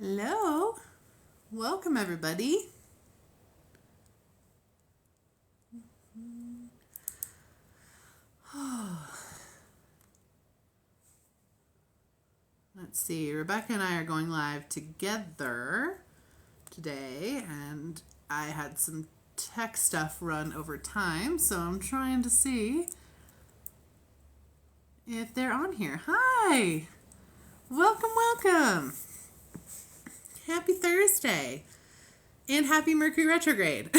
Hello, welcome everybody. Let's see, Rebecca and I are going live together today, and I had some tech stuff run over time, so I'm trying to see if they're on here. Hi, welcome. Happy Thursday and happy Mercury retrograde.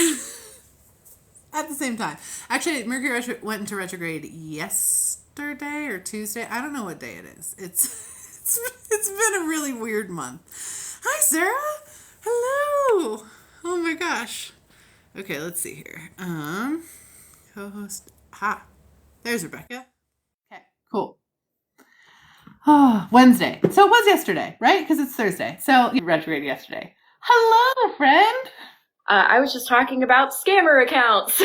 At the same time. Actually, Mercury went into retrograde yesterday or Tuesday. I don't know what day it is. It's been a really weird month. Hi, Sarah. Hello. Oh my gosh. Okay, let's see here. Co-host. There's Rebecca. Okay, cool. Oh, Wednesday. So it was yesterday, right? Because it's Thursday. So retrograde yesterday. Hello, friend. I was just talking about scammer accounts.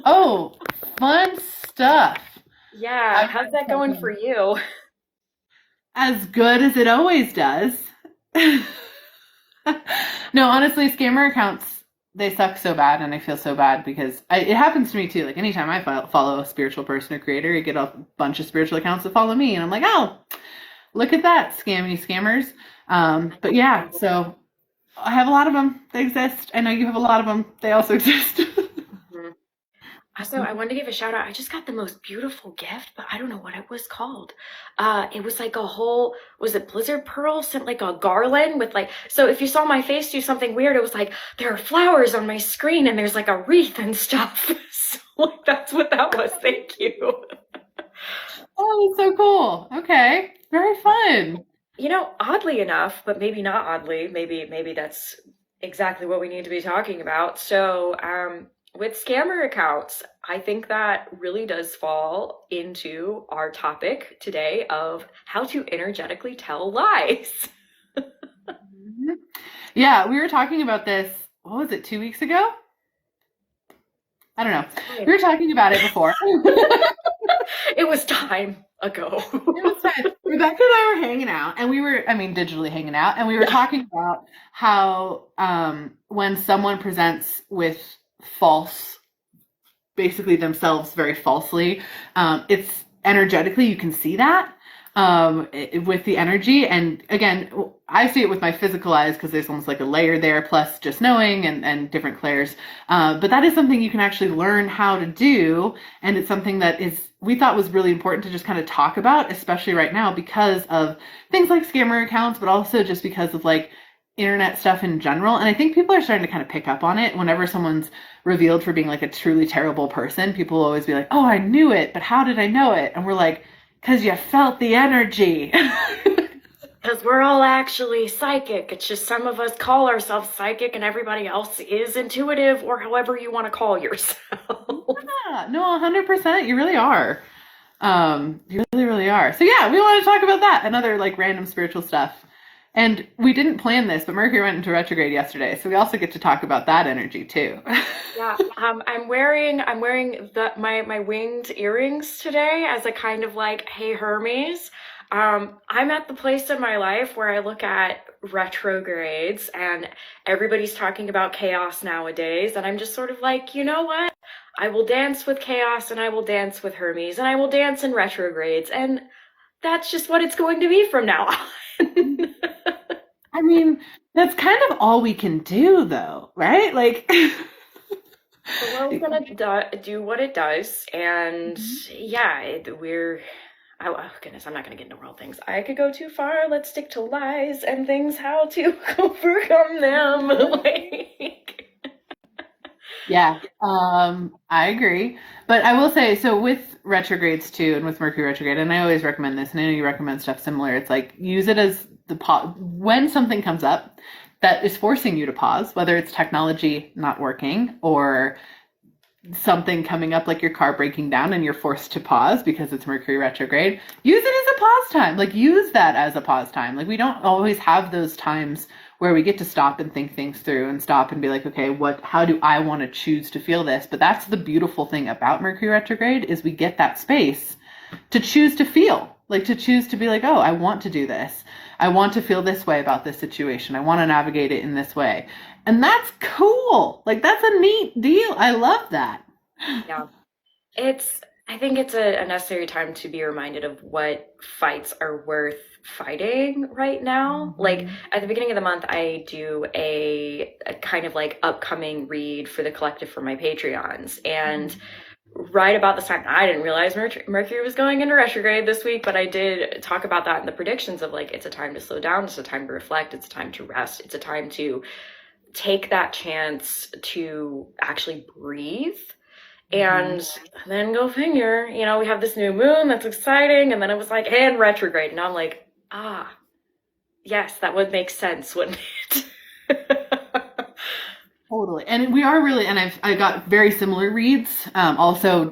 Oh, fun stuff. Yeah, how's that going for you? As good as it always does. No, honestly, scammer accounts, they suck so bad, and I feel so bad because it happens to me too. Like anytime I follow a spiritual person or creator, you get a bunch of spiritual accounts that follow me, and I'm like, oh, look at that, scammy scammers. But yeah, so I have a lot of them. They exist. I know you have a lot of them. They also exist. Also, I wanted to give a shout out. I just got the most beautiful gift, but I don't know what it was called. It was like was it Blizzard Pearl? Sent like a garland with so if you saw my face do something weird, it was like, there are flowers on my screen and there's like a wreath and stuff. So that's what that was. Thank you. Oh, that's so cool. Okay. Very fun. You know, oddly enough, but maybe not oddly, maybe that's exactly what we need to be talking about. So, with scammer accounts, I think that really does fall into our topic today of how to energetically tell lies. Yeah, we were talking about this, what was it, 2 weeks ago? I don't know. We were talking about it before. It was time ago. It was time. Rebecca and I were hanging out, and digitally hanging out, and we were talking about how when someone presents with basically themselves very falsely, it's energetically, you can see that with the energy. And again, I see it with my physical eyes because there's almost like a layer there, plus just knowing and different clairs. But that is something you can actually learn how to do. And it's something that we thought was really important to just kind of talk about, especially right now because of things like scammer accounts, but also just because of internet stuff in general. And I think people are starting to kind of pick up on it. Whenever someone's revealed for being a truly terrible person, people will always be like, oh, I knew it, but how did I know it? And we're like, because you felt the energy. Because we're all actually psychic. It's just some of us call ourselves psychic and everybody else is intuitive, or however you want to call yourself. Yeah, no, 100%. You really are. You really, really are. So yeah, we want to talk about that and other random spiritual stuff. And we didn't plan this, but Mercury went into retrograde yesterday, so we also get to talk about that energy too. Yeah, I'm wearing my winged earrings today as a kind of hey Hermes. I'm at the place in my life where I look at retrogrades and everybody's talking about chaos nowadays, and I'm just sort of you know what? I will dance with chaos and I will dance with Hermes and I will dance in retrogrades, and that's just what it's going to be from now on. I mean, that's kind of all we can do, though, right? The world's gonna do what it does, and yeah, oh goodness, I'm not gonna get into world things. I could go too far. Let's stick to lies and things, how to overcome them. Yeah, I agree. But I will say, so with retrogrades too, and with Mercury retrograde, and I always recommend this, and I know you recommend stuff similar, it's use it as when something comes up that is forcing you to pause, whether it's technology not working or something coming up like your car breaking down and you're forced to pause because it's Mercury retrograde, use it as a pause time. Use that as a pause time. We don't always have those times where we get to stop and think things through and stop and be okay, how do I want to choose to feel this? But that's the beautiful thing about Mercury retrograde is we get that space to choose to feel, to choose to be oh, I want to do this. I want to feel this way about this situation. I want to navigate it in this way. And that's cool. Like, that's a neat deal. I love that. Yeah. I think it's a necessary time to be reminded of what fights are worth fighting right now. Like at the beginning of the month, I do a kind of like upcoming read for the collective for my Patreons. And right about this time, I didn't realize Mercury was going into retrograde this week, but I did talk about that in the predictions of like, it's a time to slow down. It's a time to reflect. It's a time to rest. It's a time to take that chance to actually breathe. And then go figure, you know, we have this new moon that's exciting. And then it was like, and retrograde. And I'm like, yes, that would make sense, wouldn't it? Totally. And we are really, and I got very similar reads. Also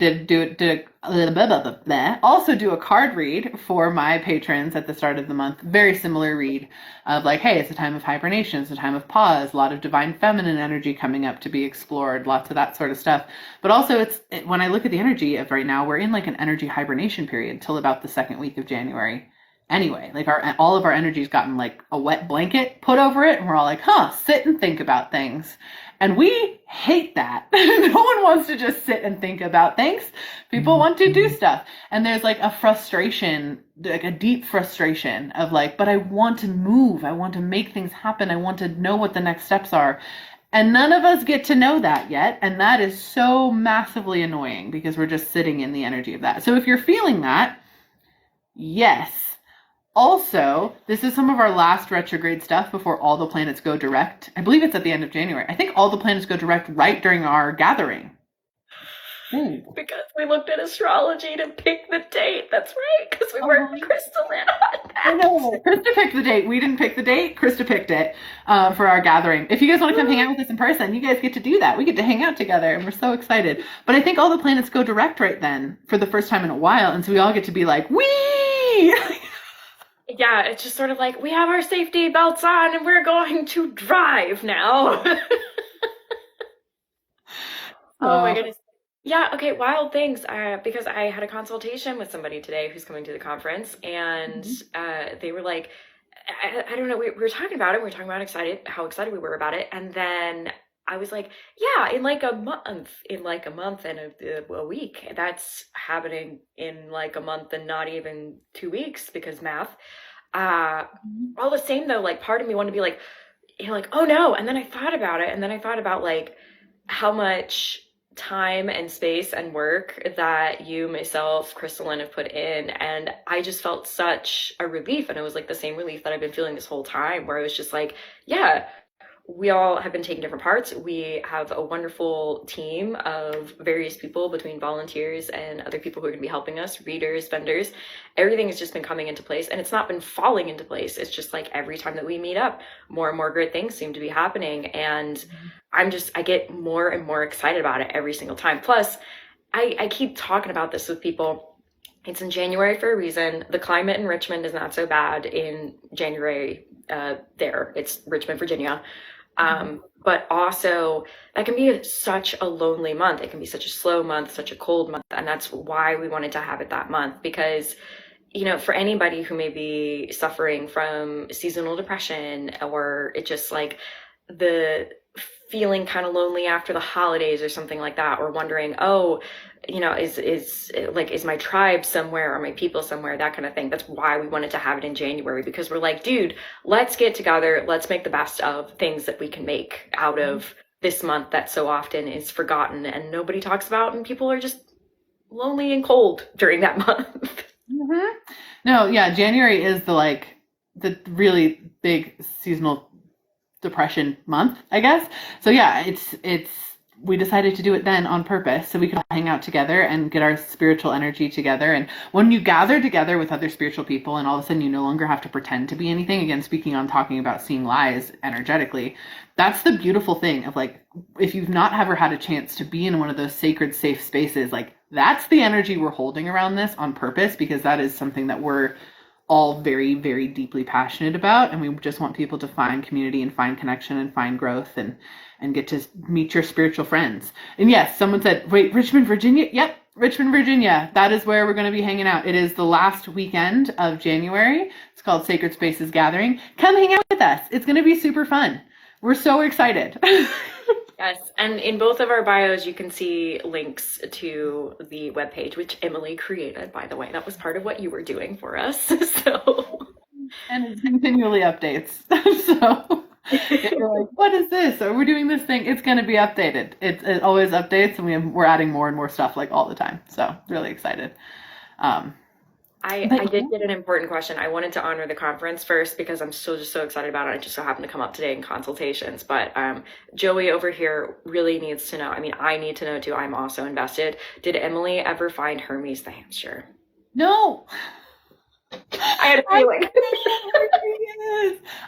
also do a card read for my patrons at the start of the month. Very similar read of like, hey, it's a time of hibernation. It's a time of pause. A lot of divine feminine energy coming up to be explored. Lots of that sort of stuff. But also when I look at the energy of right now, we're in like an energy hibernation period till about the second week of January. Anyway, like all of our energy's gotten like a wet blanket put over it, and we're all like, sit and think about things. And we hate that. No one wants to just sit and think about things. People want to do stuff. And there's like a frustration, like a deep frustration of like, but I want to move. I want to make things happen. I want to know what the next steps are. And none of us get to know that yet. And that is so massively annoying because we're just sitting in the energy of that. So if you're feeling that, yes. Also, this is some of our last retrograde stuff before all the planets go direct. I believe it's at the end of January. I think all the planets go direct right during our gathering. Ooh. Because we looked at astrology to pick the date. That's right, because we weren't KristaLyn on that. I know. Krista picked the date. We didn't pick the date. Krista picked it for our gathering. If you guys want to come hang out with us in person, you guys get to do that. We get to hang out together, and we're so excited. But I think all the planets go direct right then for the first time in a while, and so we all get to be like, wee! Yeah, it's just sort of like, we have our safety belts on and we're going to drive now. Oh my goodness. Yeah, okay, wild things. Because I had a consultation with somebody today who's coming to the conference, and they were like, I don't know, we were talking about it. We were talking about how excited we were about it. And then I was like, yeah, in like a month and a week. That's happening in like a month and not even 2 weeks because math. All the same though, like part of me wanted to be like, you know, like, oh no. And then I thought about it. And then I thought about like how much time and space and work that you, myself, KristaLyn have put in. And I just felt such a relief. And it was like the same relief that I've been feeling this whole time, where I was just like, yeah, we all have been taking different parts. We have a wonderful team of various people between volunteers and other people who are going to be helping us, readers, vendors. Everything has just been coming into place, and it's not been falling into place. It's just like every time that we meet up, more and more great things seem to be happening. And I get more and more excited about it every single time. Plus, I keep talking about this with people. It's in January for a reason. The climate in Richmond is not so bad in January there. It's Richmond, Virginia. But also that can be such a lonely month. It can be such a slow month, such a cold month. And that's why we wanted to have it that month, because, you know, for anybody who may be suffering from seasonal depression, or it just like the feeling kind of lonely after the holidays or something like that, or wondering, oh, you know, is my tribe somewhere, or my people somewhere, that kind of thing. That's why we wanted to have it in January, because we're like, dude, let's get together. Let's make the best of things that we can make out of this month that so often is forgotten and nobody talks about, and people are just lonely and cold during that month. No, yeah, January is the really big seasonal depression month, I guess. So yeah, we decided to do it then on purpose so we could all hang out together and get our spiritual energy together. And when you gather together with other spiritual people, and all of a sudden you no longer have to pretend to be anything, again, speaking on talking about seeing lies energetically, that's the beautiful thing of like, if you've not ever had a chance to be in one of those sacred, safe spaces, like that's the energy we're holding around this on purpose, because that is something that we're all very, very deeply passionate about. And we just want people to find community and find connection and find growth and get to meet your spiritual friends. And yes, someone said, wait, Richmond, Virginia? Yep. Richmond, Virginia. That is where we're going to be hanging out. It is the last weekend of January. It's called Sacred Spaces Gathering. Come hang out with us. It's going to be super fun. We're so excited. Yes, and in both of our bios, you can see links to the webpage, which Emily created, by the way. That was part of what you were doing for us. So, And it continually updates. So if you're like, what is this? Or we're doing this thing, it's going to be updated. It always updates, and we're adding more and more stuff like all the time. So really excited. I did get an important question. I wanted to honor the conference first because I'm still just so excited about it. It just so happened to come up today in consultations. But Joey over here really needs to know. I mean, I need to know too. I'm also invested. Did Emily ever find Hermes the hamster? No. I had a feeling.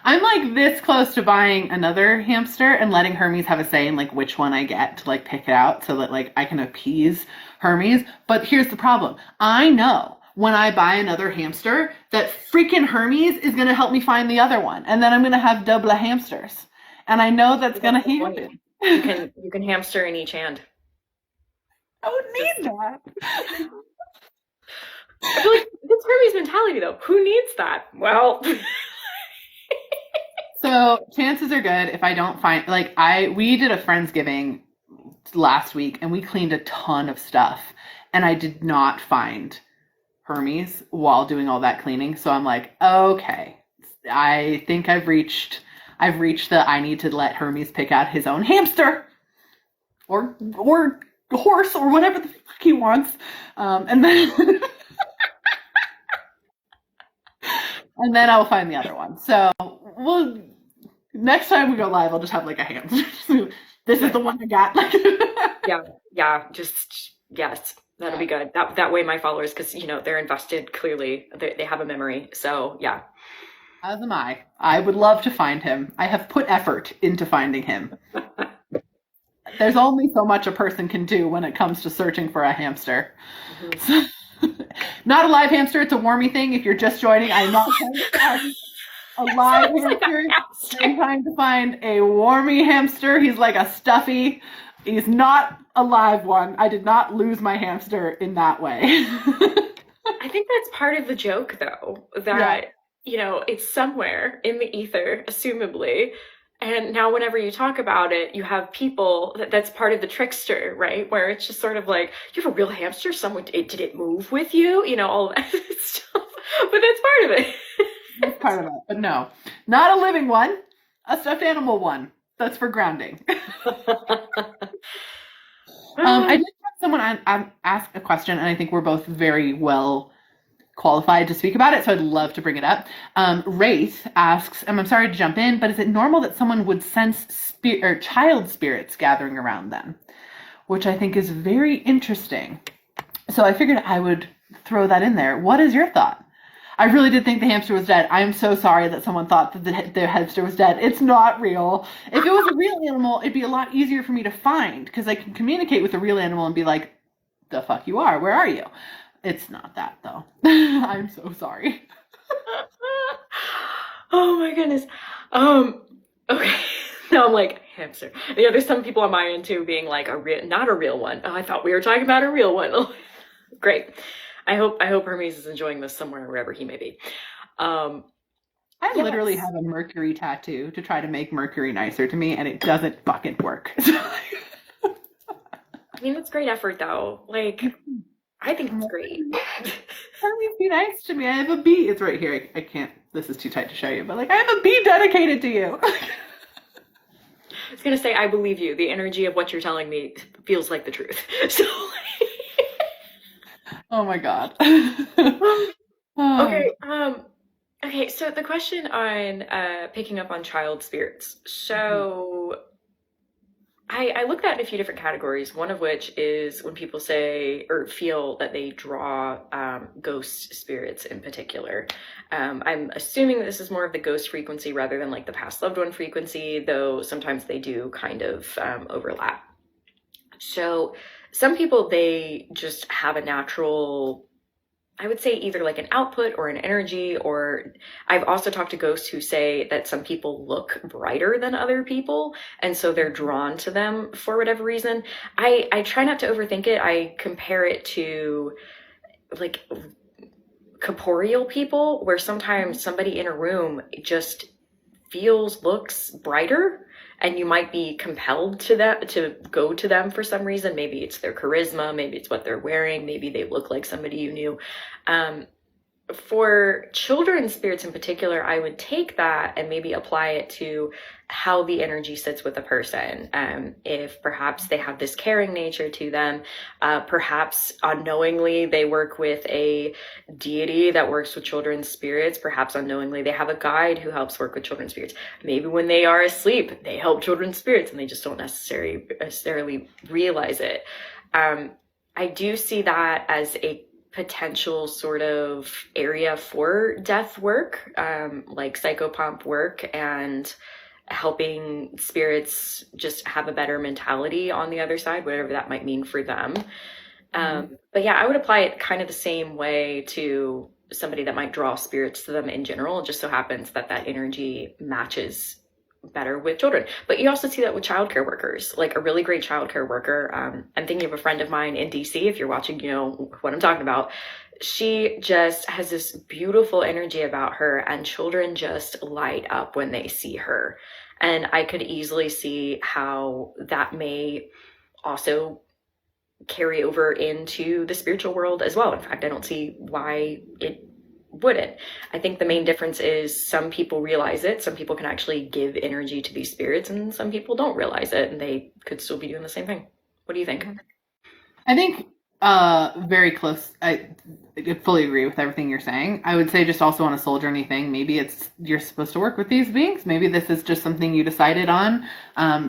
I'm like this close to buying another hamster and letting Hermes have a say in like which one I get to like pick it out so that like I can appease Hermes. But here's the problem. I know when I buy another hamster that freaking Hermes is going to help me find the other one. And then I'm going to have double hamsters. And I know that's going to happen. You can hamster in each hand. I don't need that. I feel like it's Hermes mentality though. Who needs that? Well, so chances are good if I don't find we did a Friendsgiving last week and we cleaned a ton of stuff and I did not find Hermes while doing all that cleaning. So I'm like, okay, I think I've reached the I need to let Hermes pick out his own hamster or horse or whatever the fuck he wants. And then and then I'll find the other one. So next time we go live, I'll just have like a hamster. This is the one I got. yeah, just yes. That'll be good. That way my followers, because, they're invested, clearly. They have a memory. So, yeah. As am I. I would love to find him. I have put effort into finding him. There's only so much a person can do when it comes to searching for a hamster. Mm-hmm. Not a live hamster. It's a wormy thing. If you're just joining, I'm not trying to find a live hamster. I'm trying to find a wormy hamster. He's like a stuffy. He's not a live one. I did not lose my hamster in that way. I think that's part of the joke, though, that, it's somewhere in the ether, assumably. And now whenever you talk about it, you have people, that's part of the trickster, right? Where it's just sort of like, you have a real hamster? Did it move with you? All that stuff. But that's part of it. That's part of it. But no, not a living one, a stuffed animal one. That's for grounding. I did have someone ask a question, and I think we're both very well qualified to speak about it, so I'd love to bring it up. Wraith asks, and I'm sorry to jump in, but is it normal that someone would sense child spirits gathering around them? Which I think is very interesting. So I figured I would throw that in there. What is your thought? I really did think the hamster was dead. I am so sorry that someone thought that the hamster was dead. It's not real. If it was a real animal, it'd be a lot easier for me to find because I can communicate with a real animal and be like, the fuck you are? Where are you? It's not that, though. I'm so sorry. Oh, my goodness. Okay. Now I'm like, hamster. There's some people on my end, too, being like, not a real one. Oh, I thought we were talking about a real one. Great. I hope Hermes is enjoying this somewhere, wherever he may be. I literally have a Mercury tattoo to try to make Mercury nicer to me, and it doesn't fucking work. I mean, it's great effort, though. I think it's great. Hermes, be nice to me. I have a bee. It's right here. I can't. This is too tight to show you, but I have a bee dedicated to you. I was going to say, I believe you. The energy of what you're telling me feels like the truth. So... Oh my God. Okay. Okay. So the question on picking up on child spirits. So I looked at it in a few different categories. One of which is when people say or feel that they draw ghost spirits in particular. I'm assuming this is more of the ghost frequency rather than the past loved one frequency, though sometimes they do kind of overlap. So some people, they just have a natural I would say either like an output or an energy, or I've also talked to ghosts who say that some people look brighter than other people, and so they're drawn to them for whatever reason. I try not to overthink it. I compare it to like corporeal people, where sometimes somebody in a room just looks brighter, and you might be compelled to go to them for some reason. Maybe it's their charisma, maybe it's what they're wearing, maybe they look like somebody you knew. For children's spirits in particular, I would take that and maybe apply it to how the energy sits with a person. If perhaps they have this caring nature to them, perhaps unknowingly they work with a deity that works with children's spirits, perhaps unknowingly they have a guide who helps work with children's spirits. Maybe when they are asleep, they help children's spirits and they just don't necessarily realize it. I do see that as a potential sort of area for death work, like psychopomp work, and helping spirits just have a better mentality on the other side, whatever that might mean for them. But yeah, I would apply it kind of the same way to somebody that might draw spirits to them in general. It just so happens that that energy matches better with children. But you also see that with childcare workers, like a really great childcare worker. I'm thinking of a friend of mine in DC. If you're watching, you know what I'm talking about. She just has this beautiful energy about her, and children just light up when they see her. And I could easily see how that may also carry over into the spiritual world as well. In fact, I don't see why it wouldn't. I think the main difference is some people realize it. Some people can actually give energy to these spirits, and some people don't realize it, and they could still be doing the same thing. What do you think? I think very close. I fully agree with everything you're saying. I would say just also on a soul journey thing, maybe it's you're supposed to work with these beings. Maybe this is just something you decided on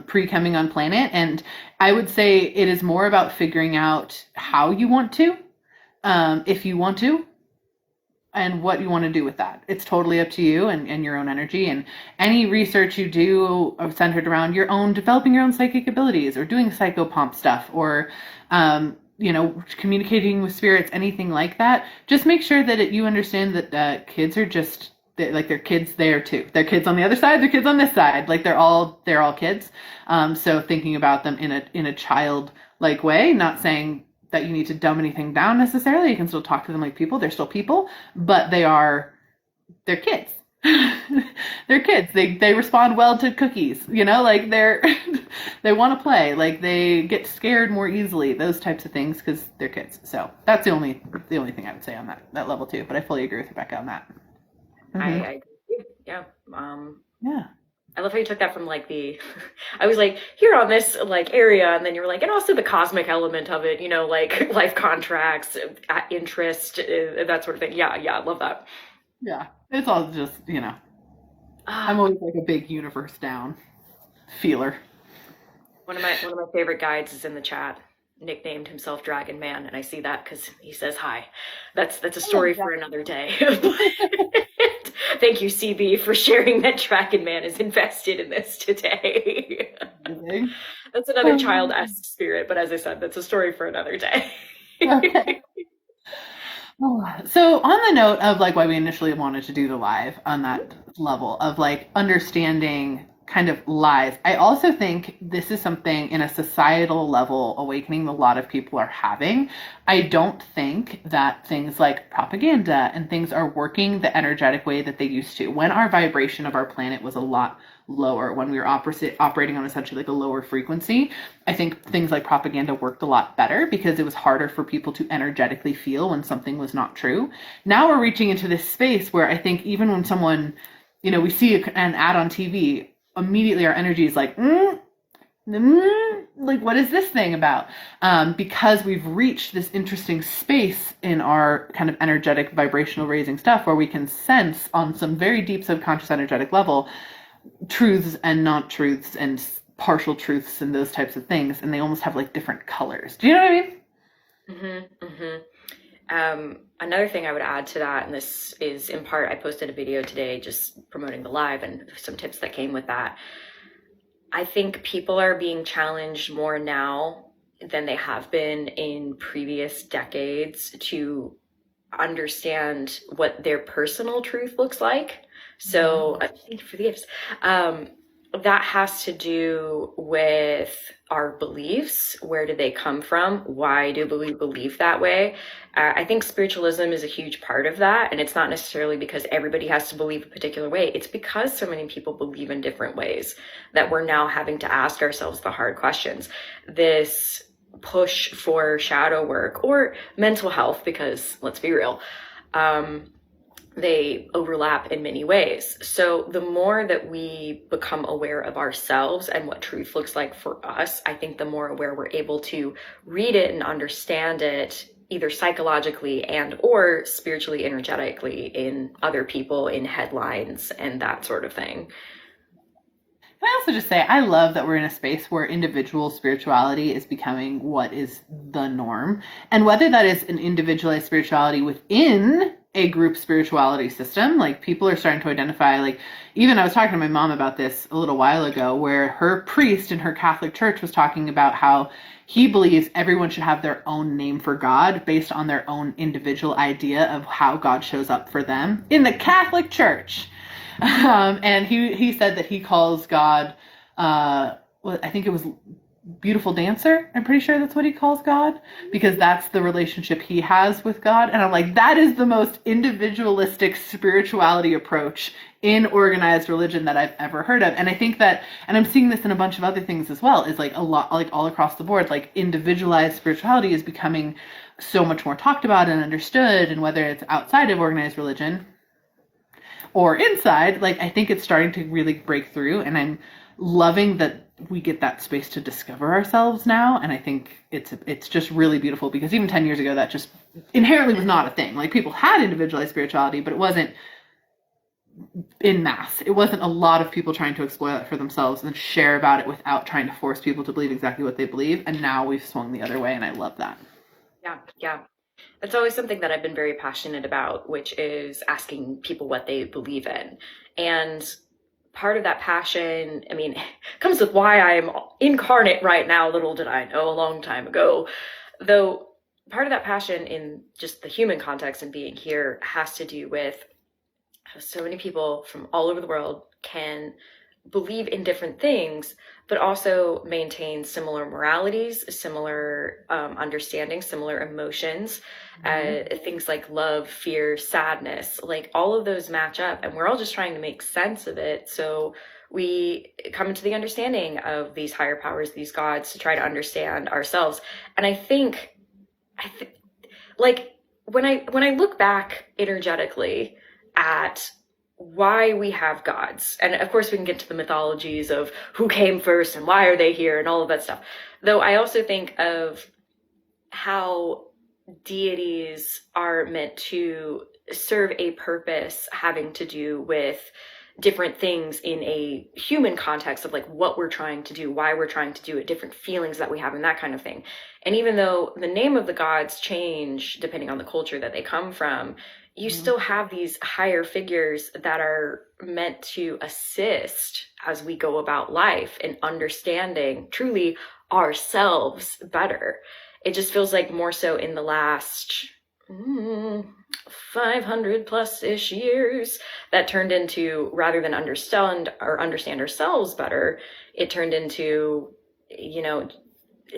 pre-coming on planet. And I would say it is more about figuring out how you want to, if you want to, and what you want to do with that. It's totally up to you and your own energy. And any research you do centered around your own, developing your own psychic abilities or doing psychopomp stuff or, communicating with spirits, anything like that, just make sure that you understand that kids are just, they're kids there too. They're kids on the other side, they're kids on this side. Like they're all kids. So thinking about them in a childlike way, not saying that you need to dumb anything down necessarily. You can still talk to them like people. They're still people, but they're kids. They're kids. They respond well to cookies, like they want to play, like they get scared more easily, those types of things, because they're kids. So that's the only thing I would say on that level too. But I fully agree with Rebecca on that. Mm-hmm. I agree. Yeah. Yeah. I love how you took that from I was like, here on this area, and then you were like, and also the cosmic element of it, like life contracts, interest, that sort of thing. Yeah, I love that. Yeah, it's all just, I'm always like a big universe down feeler. One of my favorite guides is in the chat, nicknamed himself Dragon Man, and I see that because he says hi. That's a story for another day. Thank you, CB, for sharing that Dragon Man is invested in this today. That's another child-esque spirit, but as I said, that's a story for another day. Okay. So on the note of why we initially wanted to do the live on that level of understanding kind of lies, I also think this is something in a societal level awakening a lot of people are having. I don't think that things like propaganda and things are working the energetic way that they used to. When our vibration of our planet was a lot lower, when we were operating on essentially a lower frequency, I think things like propaganda worked a lot better because it was harder for people to energetically feel when something was not true. Now we're reaching into this space where I think even when someone, we see an ad on TV, immediately our energy is what is this thing about? Because we've reached this interesting space in our kind of energetic vibrational raising stuff where we can sense on some very deep subconscious energetic level truths and not truths and partial truths and those types of things, and they almost have different colors. Do you know what I mean? Mm-hmm, mm-hmm. Another thing I would add to that, and this is in part, I posted a video today just promoting the live and some tips that came with that. I think people are being challenged more now than they have been in previous decades to understand what their personal truth looks like. So thank you for the gifts. That has to do with our beliefs. Where do they come from? Why do we believe that way? I think spiritualism is a huge part of that. And it's not necessarily because everybody has to believe a particular way. It's because so many people believe in different ways that we're now having to ask ourselves the hard questions. This push for shadow work or mental health, because let's be real, they overlap in many ways. So the more that we become aware of ourselves and what truth looks like for us, I think the more aware we're able to read it and understand it, either psychologically and or spiritually, energetically, in other people, in headlines and that sort of thing. Can I also just say, I love that we're in a space where individual spirituality is becoming what is the norm. And whether that is an individualized spirituality within a group spirituality system, like people are starting to identify, like even I was talking to my mom about this a little while ago, where her priest in her Catholic church was talking about how he believes everyone should have their own name for God based on their own individual idea of how God shows up for them in the Catholic Church. And he said that he calls God, I think it was beautiful dancer. I'm pretty sure that's what he calls God, because that's the relationship he has with God. And I'm like, that is the most individualistic spirituality approach in organized religion that I've ever heard of. And I think that, and I'm seeing this in a bunch of other things as well, is like a lot, like all across the board, like individualized spirituality is becoming so much more talked about and understood. And whether it's outside of organized religion or inside, like I think it's starting to really break through, and I'm loving that we get that space to discover ourselves now. And I think it's just really beautiful, because even 10 years ago, that just inherently was not a thing. Like people had individualized spirituality, but it wasn't in mass. It wasn't a lot of people trying to explore it for themselves and share about it without trying to force people to believe exactly what they believe. And now we've swung the other way, and I love that. Yeah. It's always something that I've been very passionate about, which is asking people what they believe in. And part of that passion, I mean, comes with why I'm incarnate right now. Little did I know a long time ago. Though part of that passion in just the human context and being here has to do with how so many people from all over the world can believe in different things, but also maintain similar moralities, similar understanding, similar emotions, things like love, fear, sadness, like all of those match up, and we're all just trying to make sense of it. So we come into the understanding of these higher powers, these gods, to try to understand ourselves. And I think like when I look back energetically at why we have gods, and of course we can get to the mythologies of who came first and why are they here and all of that stuff, though I also think of how deities are meant to serve a purpose having to do with different things in a human context of like what we're trying to do, why we're trying to do it, different feelings that we have, and that kind of thing. And even though the name of the gods change depending on the culture that they come from, you still have these higher figures that are meant to assist as we go about life and understanding truly ourselves better. It just feels like more so in the last 500 plus ish years that turned into, rather than understand ourselves better, it turned into,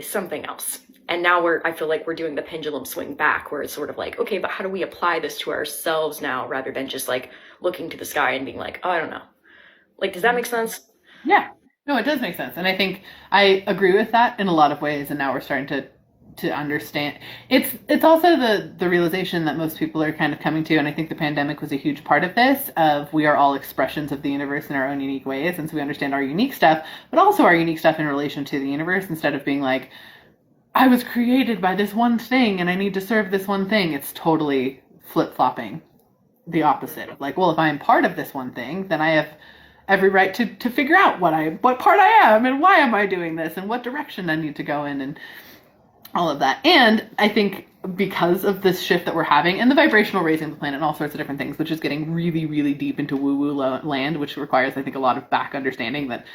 something else. And now I feel like we're doing the pendulum swing back, where it's sort of like, okay, but how do we apply this to ourselves now, rather than just like looking to the sky and being like, oh, I don't know. Like, does that make sense? Yeah, no, it does make sense. And I think I agree with that in a lot of ways. And now we're starting to understand. It's also the realization that most people are kind of coming to, and I think the pandemic was a huge part of this, of we are all expressions of the universe in our own unique ways. And so we understand our unique stuff, but also our unique stuff in relation to the universe, instead of being like, I was created by this one thing and I need to serve this one thing. It's totally flip-flopping the opposite of like, well, if I'm part of this one thing, then I have every right to figure out what part I am and why am I doing this and what direction I need to go in and all of that. And I think because of this shift that we're having and the vibrational raising of the planet and all sorts of different things, which is getting really, really deep into woo-woo land, which requires, I think, a lot of back understanding that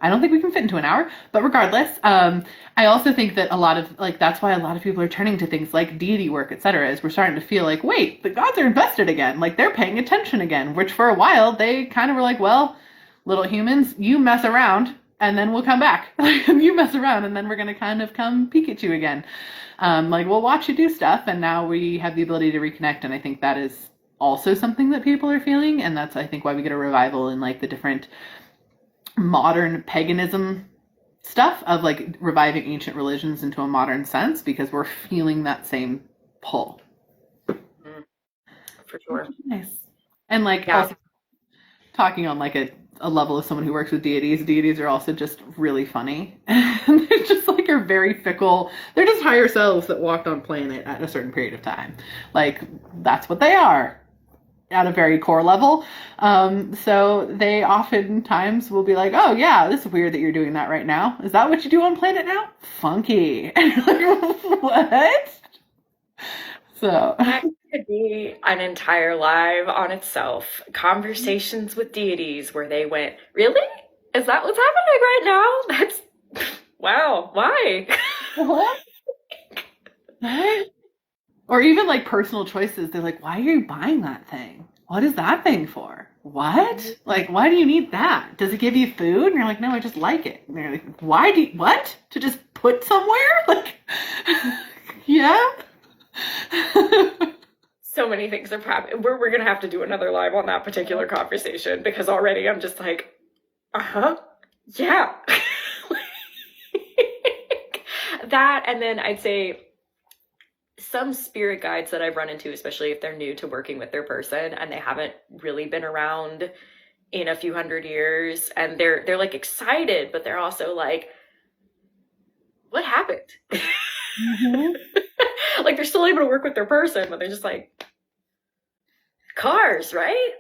I don't think we can fit into an hour. But regardless, I also think that a lot of, like, that's why a lot of people are turning to things like deity work, etc., is we're starting to feel like, wait, the gods are invested again. Like, they're paying attention again, which for a while, they kind of were like, well, little humans, you mess around, and then we'll come back. You mess around, and then we're going to kind of come peek at you again. Like, we'll watch you do stuff, and now we have the ability to reconnect, and I think that is also something that people are feeling, and that's, I think, why we get a revival in, like, the different modern paganism stuff of, like, reviving ancient religions into a modern sense, because we're feeling that same pull. For sure. Nice. And, like, also talking on, like, a level of someone who works with deities are also just really funny. And they just, like, are very fickle. They're just higher selves that walked on planet at a certain period of time. Like, that's what they are at a very core level. So they oftentimes will be like, oh yeah, this is weird that you're doing that right now. Is that what you do on planet now? Funky. And you're like, what? So that could be an entire live on itself. Conversations with deities where they went, really? Is that what's happening right now? That's, wow, why? What? Right? Or even, like, personal choices. They're like, why are you buying that thing? What is that thing for? What? Like, why do you need that? Does it give you food? And you're like, no, I just like it. And they're like, why do you, what? To just put somewhere? Like, yeah. So many things are happening. We're going to have to do another live on that particular conversation, because already I'm just like, yeah. That, and then I'd say some spirit guides that I've run into, especially if they're new to working with their person and they haven't really been around in a few hundred years, and they're like excited, but they're also like, what happened? Mm-hmm. Like, they're still able to work with their person, but they're just like, cars, right?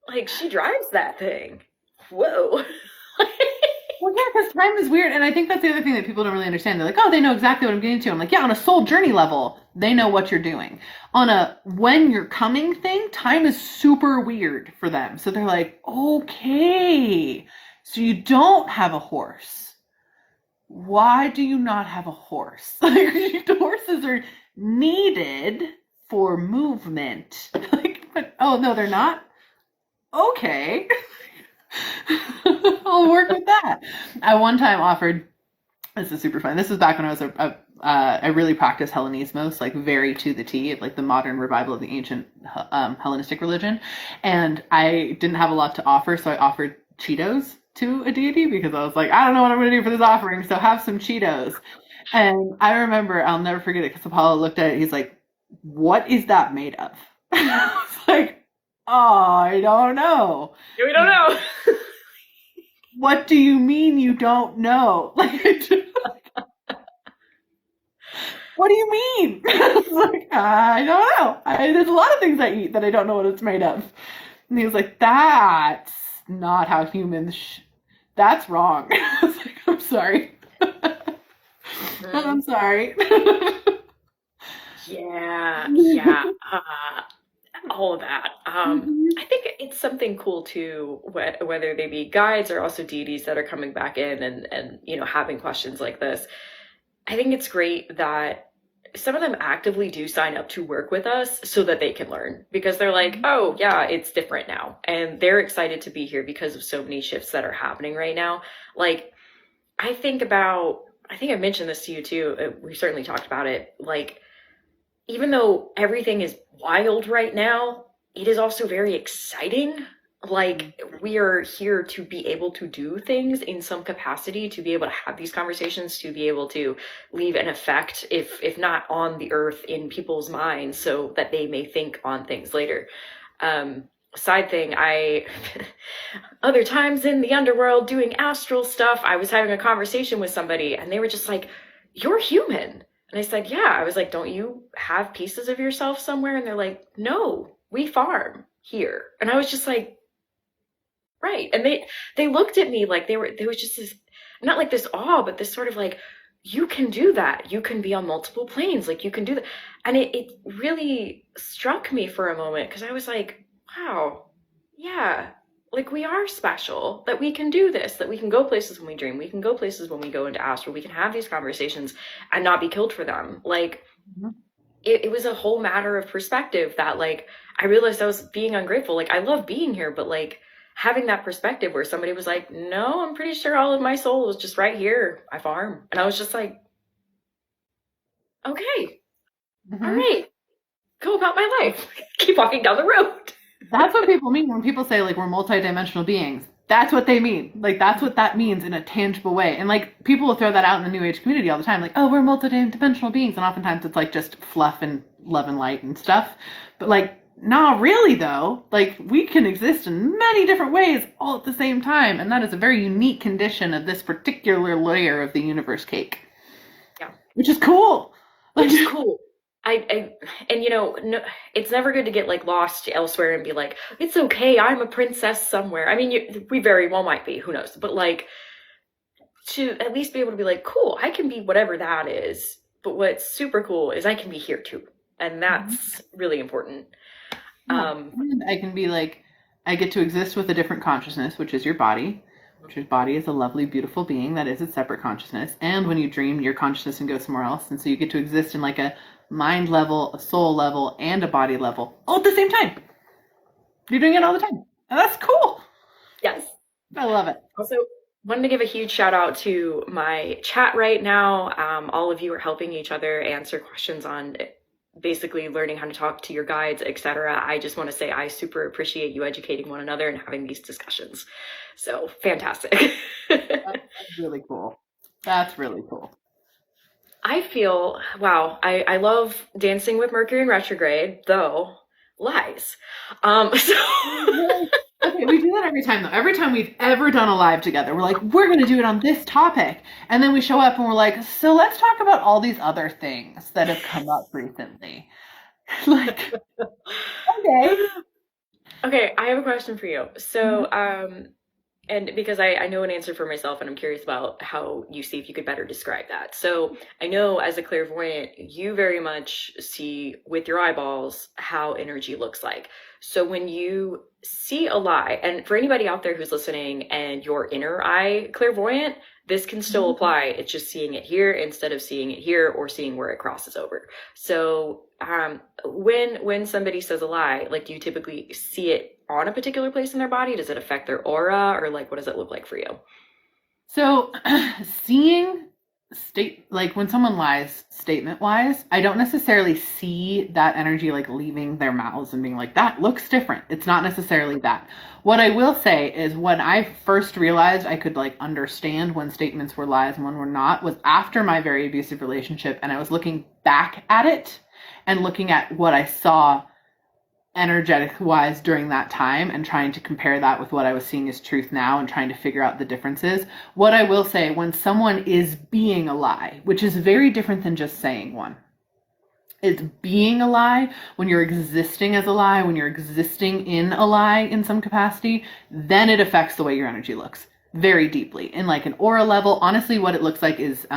Like, she drives that thing. Whoa. Well, yeah, because time is weird, and I think that's the other thing that people don't really understand. They're like, oh, they know exactly what I'm getting to. I'm like, yeah, on a soul journey level, they know what you're doing. On a when you're coming thing, time is super weird for them. So they're like, okay, so you don't have a horse. Why do you not have a horse? Like, horses are needed for movement. Like, but, oh, no, they're not? Okay. I'll work with that. I one time offered, this is super fun. This was back when I was I really practiced Hellenismos, like, very to the T, like the modern revival of the ancient Hellenistic religion. And I didn't have a lot to offer, so I offered Cheetos to a deity because I was like, I don't know what I'm going to do for this offering, so have some Cheetos. And I remember, I'll never forget it, because Apollo looked at it, he's like, what is that made of? I was like, oh, I don't know. We don't know. What do you mean you don't know? Like, what do you mean? Like, I don't know. There's a lot of things I eat that I don't know what it's made of. And he was like, that's not how humans, that's wrong. I was like, I'm sorry. I'm sorry. Yeah. All of that. I think it's something cool too, whether they be guides or also deities that are coming back in and having questions like this. I think it's great that some of them actively do sign up to work with us so that they can learn, because they're like, oh yeah, it's different now. And they're excited to be here because of so many shifts that are happening right now. Like, I think I mentioned this to you too. We certainly talked about it. Like, even though everything is wild right now, it is also very exciting. Like, we are here to be able to do things in some capacity, to be able to have these conversations, to be able to leave an effect, if not on the earth, in people's minds, so that they may think on things later. Side thing, other times in the underworld doing astral stuff, I was having a conversation with somebody and they were just like, you're human. And I said, yeah. I was like, don't you have pieces of yourself somewhere? And they're like, no, we farm here. And I was just like, right. And they looked at me like there was just this, not like this awe, but this sort of like, you can do that. You can be on multiple planes. Like you can do that. And it really struck me for a moment because I was like, wow, yeah, like we are special, that we can do this, that we can go places when we dream. We can go places when we go into astral. We can have these conversations and not be killed for them. Like it was a whole matter of perspective that like, I realized I was being ungrateful. Like I love being here, but like having that perspective where somebody was like, no, I'm pretty sure all of my soul is just right here. I farm. And I was just like, okay, all right, go about my life. Keep walking down the road. That's what people mean when people say like we're multidimensional beings. That's what they mean. Like that's what that means in a tangible way. And like people will throw that out in the New Age community all the time. Like, oh, we're multidimensional beings, and oftentimes it's like just fluff and love and light and stuff. But like, not really though. Like we can exist in many different ways all at the same time, and that is a very unique condition of this particular layer of the universe cake. Yeah, which is cool. Which is cool. And you know, no, it's never good to get like lost elsewhere and be like, it's okay, I'm a princess somewhere. I mean, we very well might be, who knows? But like, to at least be able to be like, cool, I can be whatever that is. But what's super cool is I can be here too, and that's really important. And I can be like, I get to exist with a different consciousness, which is your body. Which your body is a lovely, beautiful being that is a separate consciousness. And when you dream, your consciousness can go somewhere else. And so you get to exist in like a mind level, a soul level, and a body level all at the same time. You're doing it all the time. And that's cool. Yes. I love it. Also, wanted to give a huge shout out to my chat right now. All of you are helping each other answer questions on basically learning how to talk to your guides, etc. I just want to say I super appreciate you educating one another and having these discussions. So fantastic. That's really cool. That's really cool. I feel, wow, I love dancing with Mercury in retrograde, though lies. Okay, we do that every time though. Every time we've ever done a live together, we're like, we're going to do it on this topic. And then we show up and we're like, so let's talk about all these other things that have come up recently. Like, okay. Okay, I have a question for you. So, and because I know an answer for myself and I'm curious about how you see if you could better describe that. So I know as a clairvoyant, you very much see with your eyeballs how energy looks like. So when you see a lie, and for anybody out there who's listening and your inner eye clairvoyant, this can still apply. It's just seeing it here instead of seeing it here or seeing where it crosses over. So when somebody says a lie, like do you typically see it on a particular place in their body? Does it affect their aura, or like what does it look like for you? So seeing like when someone lies statement wise, I don't necessarily see that energy like leaving their mouths and being like, that looks different. It's not necessarily that. What I will say is when I first realized I could like understand when statements were lies and when were not was after my very abusive relationship, and I was looking back at it and looking at what I saw energetic wise during that time and trying to compare that with what I was seeing as truth now and trying to figure out the differences. What I will say, when someone is being a lie, which is very different than just saying one, it's being a lie, when you're existing as a lie, when you're existing in a lie in some capacity, then it affects the way your energy looks very deeply. In like an aura level, honestly, what it looks like is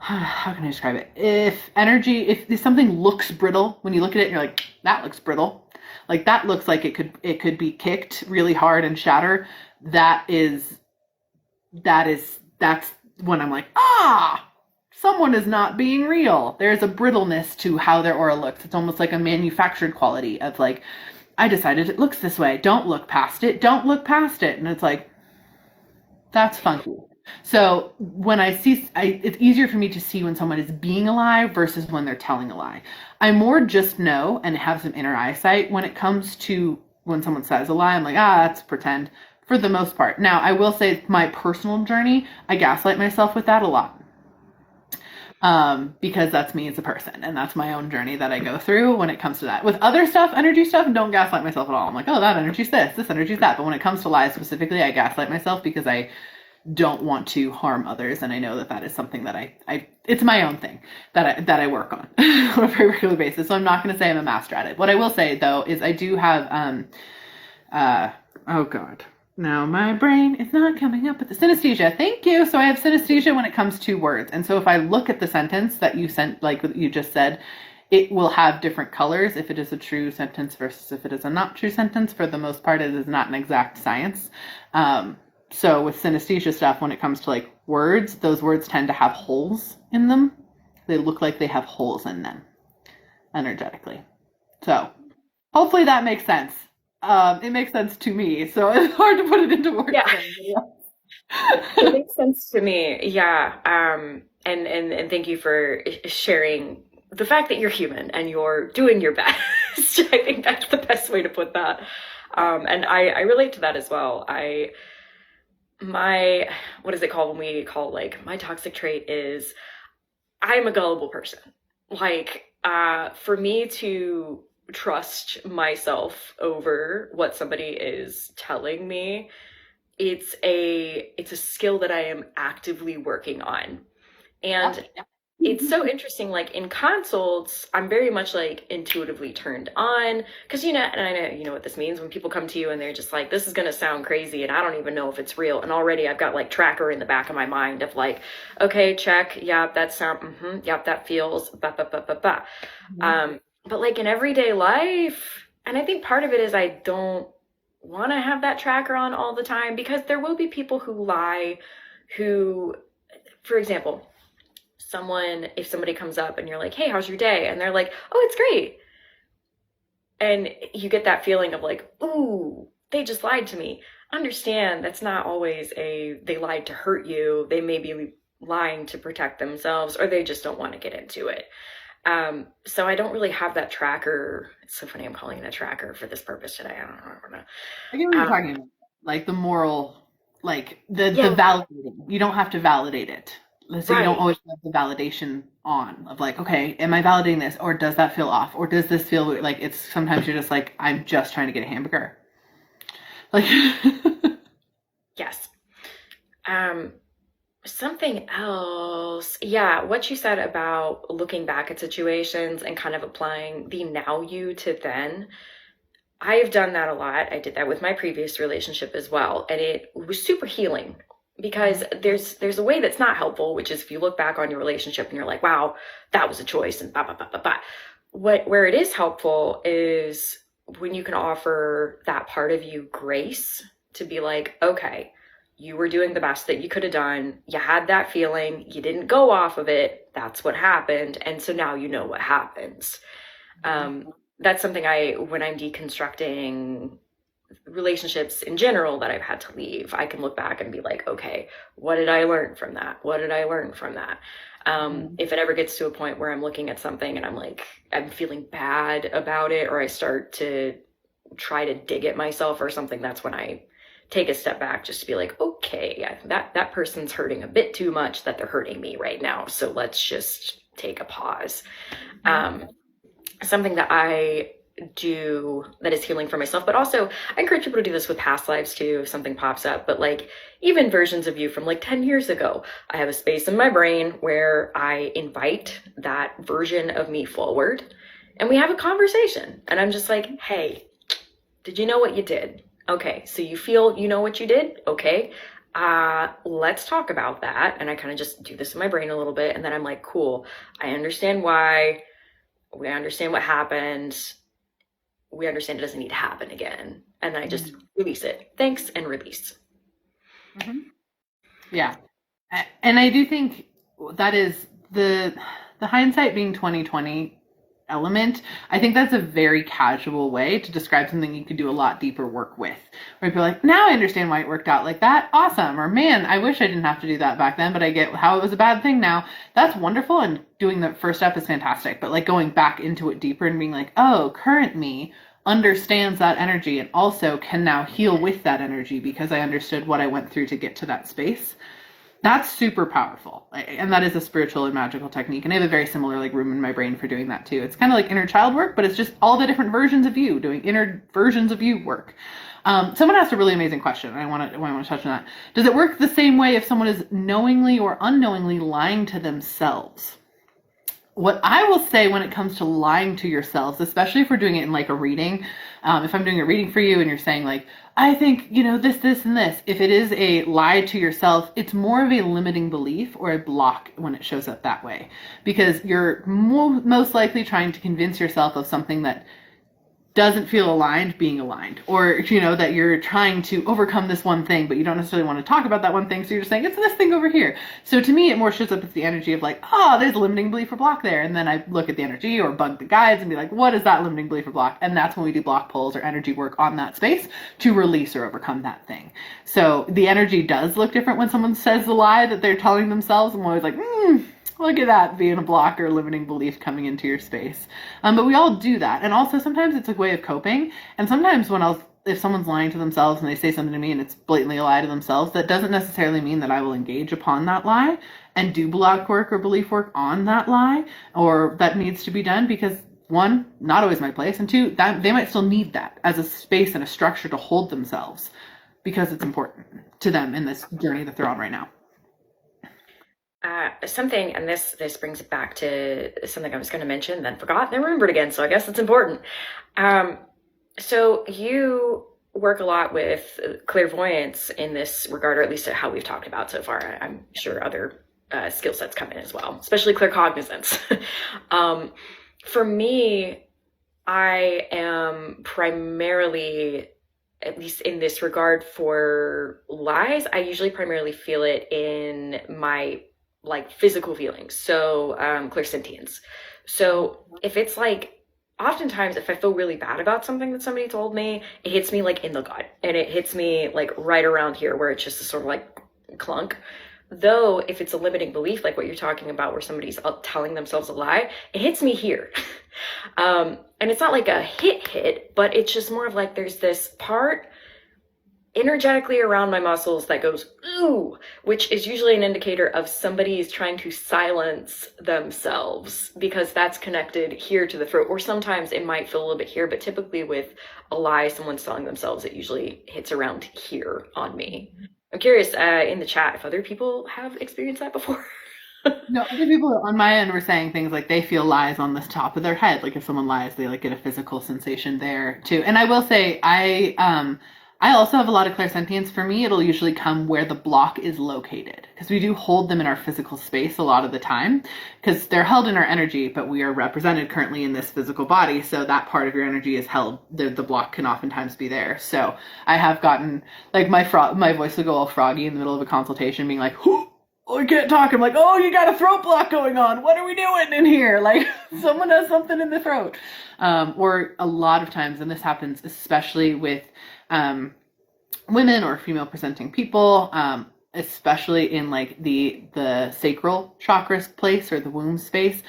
how can I describe it? If something looks brittle, when you look at it, you're like, that looks brittle. Like that looks like it could be kicked really hard and shatter. That's when I'm like, someone is not being real. There's a brittleness to how their aura looks. It's almost like a manufactured quality of like, I decided it looks this way. Don't look past it. Don't look past it. And it's like, that's funky. So when I see, it's easier for me to see when someone is being a lie versus when they're telling a lie. I more just know and have some inner eyesight when it comes to when someone says a lie. I'm like, that's pretend for the most part. Now, I will say my personal journey, I gaslight myself with that a lot. Because that's me as a person and that's my own journey that I go through when it comes to that. With other stuff, energy stuff, don't gaslight myself at all. I'm like, oh, that energy's this energy's that. But when it comes to lies specifically, I gaslight myself because I don't want to harm others, and I know that is something that I it's my own thing that I work on on a very regular basis. So I'm not going to say I'm a master at it. What I will say though is I do have oh god, Now my brain is not coming up with the synesthesia. Thank you. So I have synesthesia when it comes to words. And so if I look at the sentence that you sent, like you just said, it will have different colors if it is a true sentence versus if it is a not true sentence. For the most part, it is not an exact science. So with synesthesia stuff, when it comes to like words, those words tend to have holes in them. They look like they have holes in them energetically. So hopefully that makes sense. It makes sense to me, so it's hard to put it into words. Yeah. It makes sense to me. Yeah. And thank you for sharing the fact that you're human and you're doing your best. I think that's the best way to put that. And I relate to that as well. What is it called when we call, like, my toxic trait is I'm a gullible person. Like, for me to trust myself over what somebody is telling me, it's a skill that I am actively working on. And it's so interesting, like in consults, I'm very much like intuitively turned on, because and I know you know what this means when people come to you and they're just like, this is going to sound crazy and I don't even know if it's real, and already I've got like tracker in the back of my mind of like, okay, check, yep, that sound, yep, that feels ba ba ba ba ba. But like in everyday life, and I think part of it is I don't want to have that tracker on all the time, because there will be people who lie, who, for example, if somebody comes up and you're like, hey, how's your day? And they're like, oh, it's great. And you get that feeling of like, ooh, they just lied to me. Understand that's not always they lied to hurt you. They may be lying to protect themselves, or they just don't want to get into it. So I don't really have that tracker. It's so funny I'm calling it a tracker for this purpose today. I don't know. I get what you're talking about. Like the moral, like the validating. You don't have to validate it. So you don't always have the validation on of like, okay, am I validating this, or does that feel off, or does this feel like, it's sometimes you're just like, I'm just trying to get a hamburger. Like yes. Something else. Yeah, what you said about looking back at situations and kind of applying the now you to then. I've done that a lot. I did that with my previous relationship as well. And it was super healing, because there's a way that's not helpful, which is if you look back on your relationship and you're like, wow, that was a choice and blah, blah, blah, blah, blah. Where it is helpful is when you can offer that part of you grace to be like, okay, you were doing the best that you could have done. You had that feeling. You didn't go off of it. That's what happened. And so now you know what happens. That's something when I'm deconstructing relationships in general that I've had to leave, I can look back and be like, okay, what did I learn from that? What did I learn from that? If it ever gets to a point where I'm looking at something and I'm like, I'm feeling bad about it, or I start to try to dig at myself or something, that's when I take a step back just to be like, okay, that person's hurting a bit too much that they're hurting me right now. So let's just take a pause. Something that I do that is healing for myself, but also I encourage people to do this with past lives too, if something pops up, but like even versions of you from like 10 years ago, I have a space in my brain where I invite that version of me forward and we have a conversation, and I'm just like, hey, did you know what you did? Okay, so you feel you know what you did? Okay, let's talk about that. And I kind of just do this in my brain a little bit, and then I'm like, cool, I understand why, we understand what happened, we understand it doesn't need to happen again. And then I just release it. Thanks, and release. Yeah. And I do think that is the hindsight being 2020 element. I think that's a very casual way to describe something you could do a lot deeper work with. Where you'd be like, now I understand why it worked out like that. Awesome. Or man, I wish I didn't have to do that back then, but I get how it was a bad thing now. That's wonderful. And doing the first step is fantastic. But like going back into it deeper and being like, oh, current me understands that energy and also can now heal with that energy because I understood what I went through to get to that space. That's super powerful. And that is a spiritual and magical technique. And I have a very similar like room in my brain for doing that too. It's kind of like inner child work, but it's just all the different versions of you doing inner versions of you work. Someone asked a really amazing question, and I want to touch on that. Does it work the same way if someone is knowingly or unknowingly lying to themselves? What I will say when it comes to lying to yourselves, especially if we're doing it in like a reading, If I'm doing a reading for you and you're saying like, I think, this, and this, if it is a lie to yourself, it's more of a limiting belief or a block when it shows up that way, because you're most likely trying to convince yourself of something that doesn't feel aligned being aligned, or that you're trying to overcome this one thing, but you don't necessarily want to talk about that one thing, so you're just saying it's this thing over here. So to me, it more shows up as the energy of like, oh, there's a limiting belief or block there, and then I look at the energy or bug the guides and be like, what is that limiting belief or block? And that's when we do block pulls or energy work on that space to release or overcome that thing. So the energy does look different when someone says the lie that they're telling themselves. I'm always like, look at that being a block or limiting belief coming into your space. But we all do that. And also sometimes it's a way of coping. And sometimes if someone's lying to themselves and they say something to me and it's blatantly a lie to themselves, that doesn't necessarily mean that I will engage upon that lie and do block work or belief work on that lie, or that needs to be done, because one, not always my place, and two, that they might still need that as a space and a structure to hold themselves, because it's important to them in this journey that they're on right now. Something, and this brings it back to something I was going to mention, then forgot, then remembered again. So I guess it's important. So you work a lot with clairvoyance in this regard, or at least how we've talked about so far. I'm sure other skill sets come in as well, especially claircognizance. For me, I am primarily, at least in this regard for lies, I usually primarily feel it in my physical feelings. So clairsentience. So if it's oftentimes if I feel really bad about something that somebody told me, it hits me in the gut, and it hits me right around here where it's just a sort of clunk. Though if it's a limiting belief, like what you're talking about, where somebody's telling themselves a lie, it hits me here. And it's not like a hit, but it's just more of there's this part energetically around my muscles that goes, ooh, which is usually an indicator of somebody is trying to silence themselves, because that's connected here to the throat. Or sometimes it might feel a little bit here, but typically with a lie someone's telling themselves, it usually hits around here on me. I'm curious in the chat if other people have experienced that before. No, other people on my end were saying things like they feel lies on the top of their head. Like if someone lies, they get a physical sensation there too. And I will say, I also have a lot of clairsentience. For me, it'll usually come where the block is located, because we do hold them in our physical space a lot of the time, because they're held in our energy, but we are represented currently in this physical body. So that part of your energy is held. The block can oftentimes be there. So I have gotten my voice will go all froggy in the middle of a consultation, being like, "Whoo, I can't talk." I'm like, "Oh, you got a throat block going on. What are we doing in here?" Someone has something in the throat. Or a lot of times, and this happens especially with women or female presenting people, especially in the sacral chakras place or the womb space,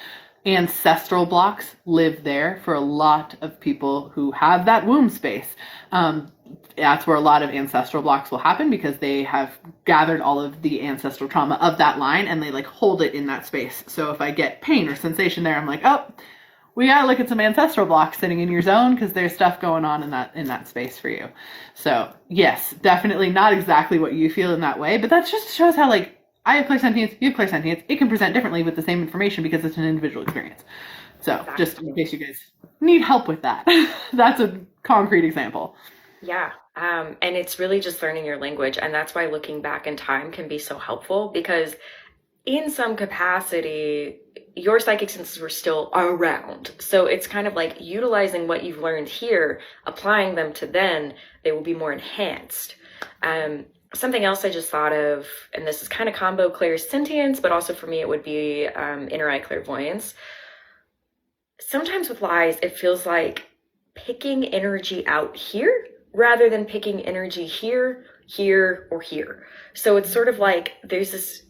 ancestral blocks live there for a lot of people who have that womb space. That's where a lot of ancestral blocks will happen, because they have gathered all of the ancestral trauma of that line and they hold it in that space. So if I get pain or sensation there, I'm like, oh, we gotta look at some ancestral blocks sitting in your zone, because there's stuff going on in that space for you. So yes, definitely not exactly what you feel in that way, but that just shows how I have clairsentience, you have clairsentience. It can present differently with the same information because it's an individual experience. So exactly. Just in case you guys need help with that, that's a concrete example. Yeah. And it's really just learning your language. And that's why looking back in time can be so helpful, because in some capacity, your psychic senses were still around. So it's kind of utilizing what you've learned here, applying them to then, they will be more enhanced. Something else I just thought of, and this is kind of combo clairsentience, but also for me it would be inner eye clairvoyance. Sometimes with lies, it feels like picking energy out here rather than picking energy here, here, or here. So it's sort of there's this,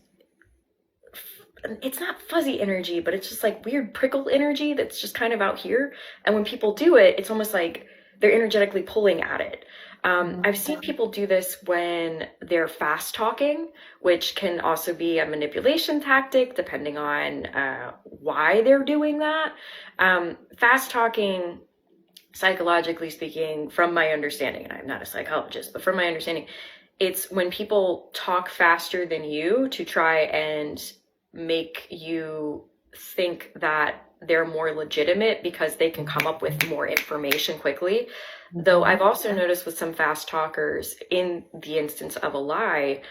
it's not fuzzy energy, but it's just weird prickled energy that's just kind of out here. And when people do it, it's almost like they're energetically pulling at it. I've seen people do this when they're fast talking, which can also be a manipulation tactic depending on why they're doing that. Fast talking, psychologically speaking, from my understanding, and I'm not a psychologist, but from my understanding, it's when people talk faster than you to try and make you think that they're more legitimate because they can come up with more information quickly. Though I've also noticed with some fast talkers, in the instance of a lie,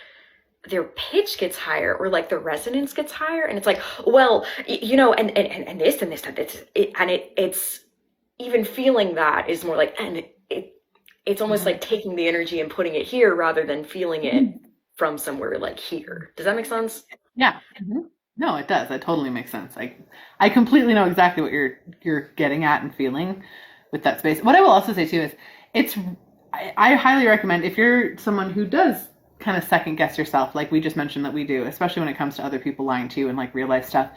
their pitch gets higher, or like the resonance gets higher, and it's like, well, you know, and this and this and this, it's even feeling that is more like, and it's almost like taking the energy and putting it here rather than feeling it from somewhere like here. Does that make sense? Yeah. No, it does. That totally makes sense. I completely know exactly what you're getting at and feeling with that space. What I will also say too is I highly recommend, if you're someone who does kind of second guess yourself, like we just mentioned that we do, especially when it comes to other people lying to you and like real life stuff.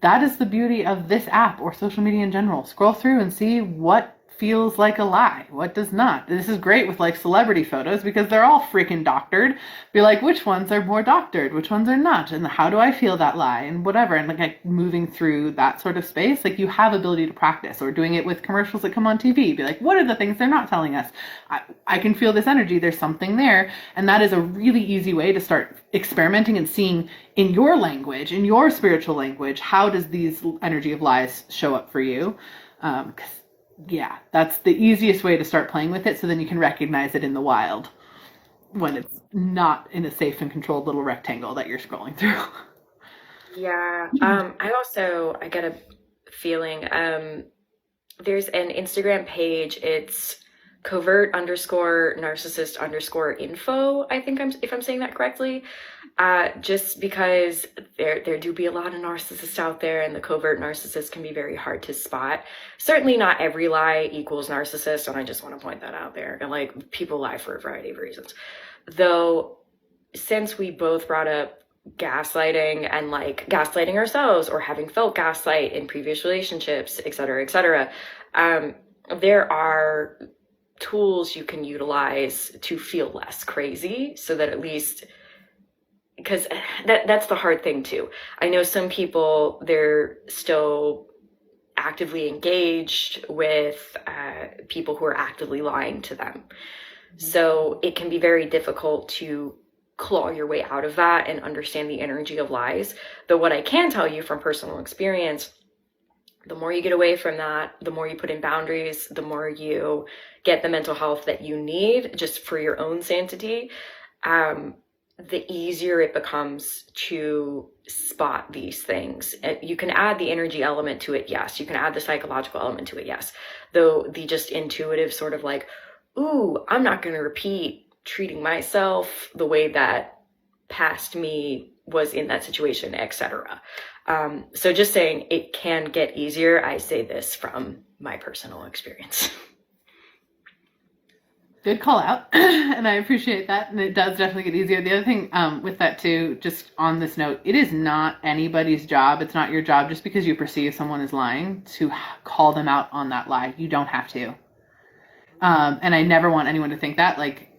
That is the beauty of this app or social media in general. Scroll through and see what feels like a lie, what does not. This is great with like celebrity photos because they're all freaking doctored. Be like, which ones are more doctored, which ones are not, and how do I feel that lie, and whatever. And like moving through that sort of space, like you have ability to practice, or doing it with commercials that come on TV. Be like, what are the things they're not telling us? I can feel this energy. There's something there. And that is a really easy way to start experimenting and seeing in your language, in your spiritual language, how does these energy of lies show up for you? Yeah, that's the easiest way to start playing with it, so then you can recognize it in the wild when it's not in a safe and controlled little rectangle that you're scrolling through. Yeah. I get a feeling, there's an Instagram page, it's covert_narcissist_info, I think if I'm saying that correctly. Just because there do be a lot of narcissists out there, and the covert narcissist can be very hard to spot. Certainly not every lie equals narcissist, and I just want to point that out there. And like, people lie for a variety of reasons. Though, since we both brought up gaslighting and like gaslighting ourselves or having felt gaslight in previous relationships, et cetera, there are tools you can utilize to feel less crazy, so that at least, because that's the hard thing too. I know some people, they're still actively engaged with people who are actively lying to them. So it can be very difficult to claw your way out of that and understand the energy of lies. Though what I can tell you from personal experience, the more you get away from that, the more you put in boundaries, the more you get the mental health that you need just for your own sanity, the easier it becomes to spot these things. You can add the energy element to it, yes. You can add the psychological element to it, yes. Though the just intuitive sort of like, ooh, I'm not going to repeat treating myself the way that past me was in that situation, etc. So just saying it can get easier. I say this from my personal experience. Good call out. And I appreciate that. And it does definitely get easier. The other thing with that too, just on this note, it is not anybody's job. It's not your job just because you perceive someone is lying to call them out on that lie. You don't have to. And I never want anyone to think that, like,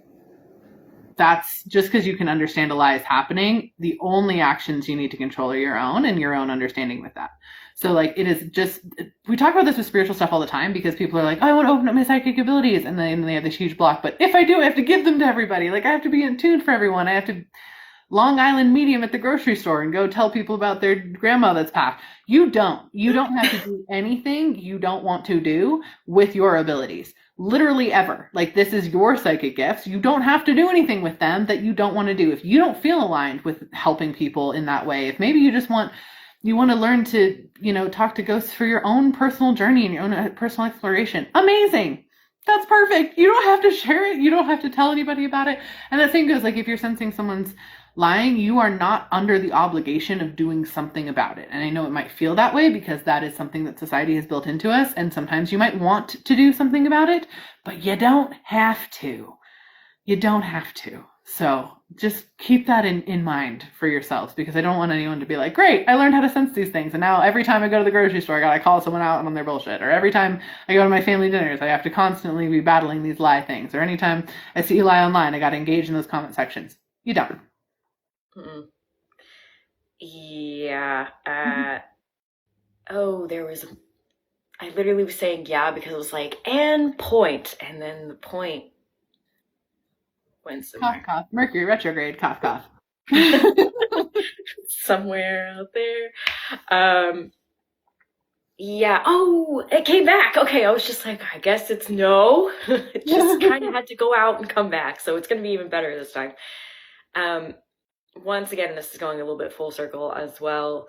that's just because you can understand a lie is happening. The only actions you need to control are your own and your own understanding with that. So like, it is just, we talk about this with spiritual stuff all the time because people are like, oh, I want to open up my psychic abilities. And then they have this huge block. But if I do, I have to give them to everybody. Like, I have to be in tune for everyone. I have to Long Island medium at the grocery store and go tell people about their grandma that's passed. You don't have to do anything you don't want to do with your abilities. Literally ever. Like, this is your psychic gifts. You don't have to do anything with them that you don't want to do. If you don't feel aligned with helping people in that way, if maybe you just want to learn to, talk to ghosts for your own personal journey and your own personal exploration, amazing. That's perfect. You don't have to share it. You don't have to tell anybody about it. And that same goes, like, if you're sensing someone's lying, you are not under the obligation of doing something about it. And I know it might feel that way because that is something that society has built into us. And sometimes you might want to do something about it, but you don't have to. You don't have to. So just keep that in mind for yourselves, because I don't want anyone to be like, great, I learned how to sense these things. And now every time I go to the grocery store, I got to call someone out on their bullshit. Or every time I go to my family dinners, I have to constantly be battling these lie things. Or anytime I see you lie online, I got to engage in those comment sections. You don't. Mm-mm. Yeah. I literally was saying yeah because it was like, and point. And then the point went somewhere. Cough, cough. Mercury retrograde, cough, cough. Somewhere out there. Yeah. Oh, it came back. Okay. I was just like, I guess it's no. It just kind of had to go out and come back. So it's going to be even better this time. Um, Once again, this is going a little bit full circle as well.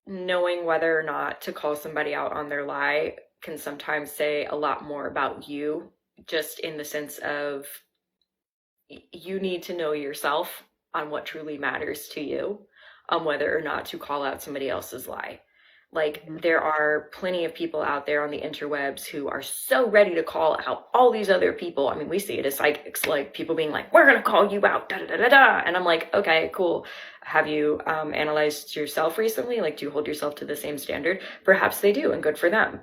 Knowing whether or not to call somebody out on their lie can sometimes say a lot more about you, just in the sense of you need to know yourself on what truly matters to you, on whether or not to call out somebody else's lie. Like, there are plenty of people out there on the interwebs who are so ready to call out all these other people. I mean, we see it as psychics, like people being like, we're going to call you out, da da da da da. And I'm like, okay, cool. Have you analyzed yourself recently? Like, do you hold yourself to the same standard? Perhaps they do, and good for them.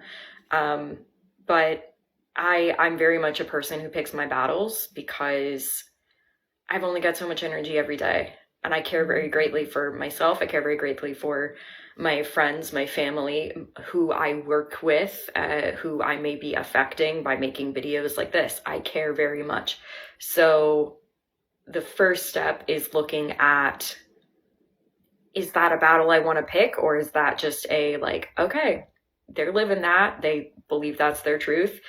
But I'm very much a person who picks my battles, because I've only got so much energy every day. And I care very greatly for myself. I care very greatly for my friends, my family, who I work with, who I may be affecting by making videos like this. I care very much. So the first step is looking at, is that a battle I want to pick? Or is that just a, like, okay, they're living that. They believe that's their truth.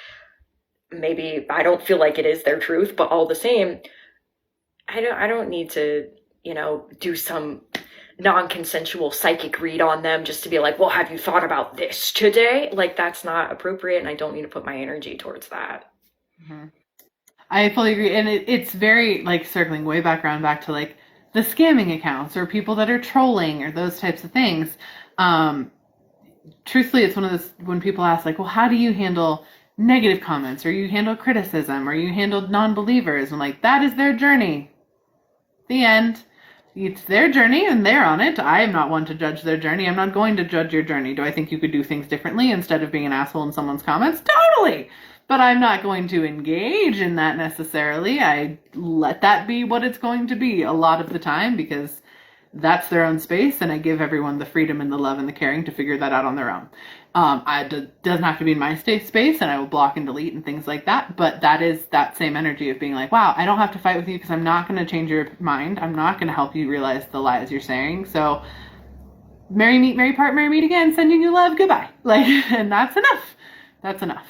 Maybe I don't feel like it is their truth, but all the same, I don't need to, do some non-consensual psychic read on them just to be like, well, have you thought about this today? Like, that's not appropriate, and I don't need to put my energy towards that. Mm-hmm. I fully agree. And it's very, like, circling way back around back to, like, the scamming accounts or people that are trolling or those types of things. Truthfully, it's one of those, when people ask, like, well, how do you handle negative comments, or you handle criticism, or you handle non-believers? I'm like, that is their journey. The end. It's their journey and they're on it. I am not one to judge their journey. I'm not going to judge your journey. Do I think you could do things differently instead of being an asshole in someone's comments? Totally. But I'm not going to engage in that necessarily. I let that be what it's going to be a lot of the time, because that's their own space, and I give everyone the freedom and the love and the caring to figure that out on their own. Doesn't have to be in my space, and I will block and delete and things like that. But that is that same energy of being like, wow, I don't have to fight with you because I'm not going to change your mind. I'm not going to help you realize the lies you're saying. So merry meet, merry part, merry meet again. Sending you love. Goodbye. Like, and that's enough. That's enough.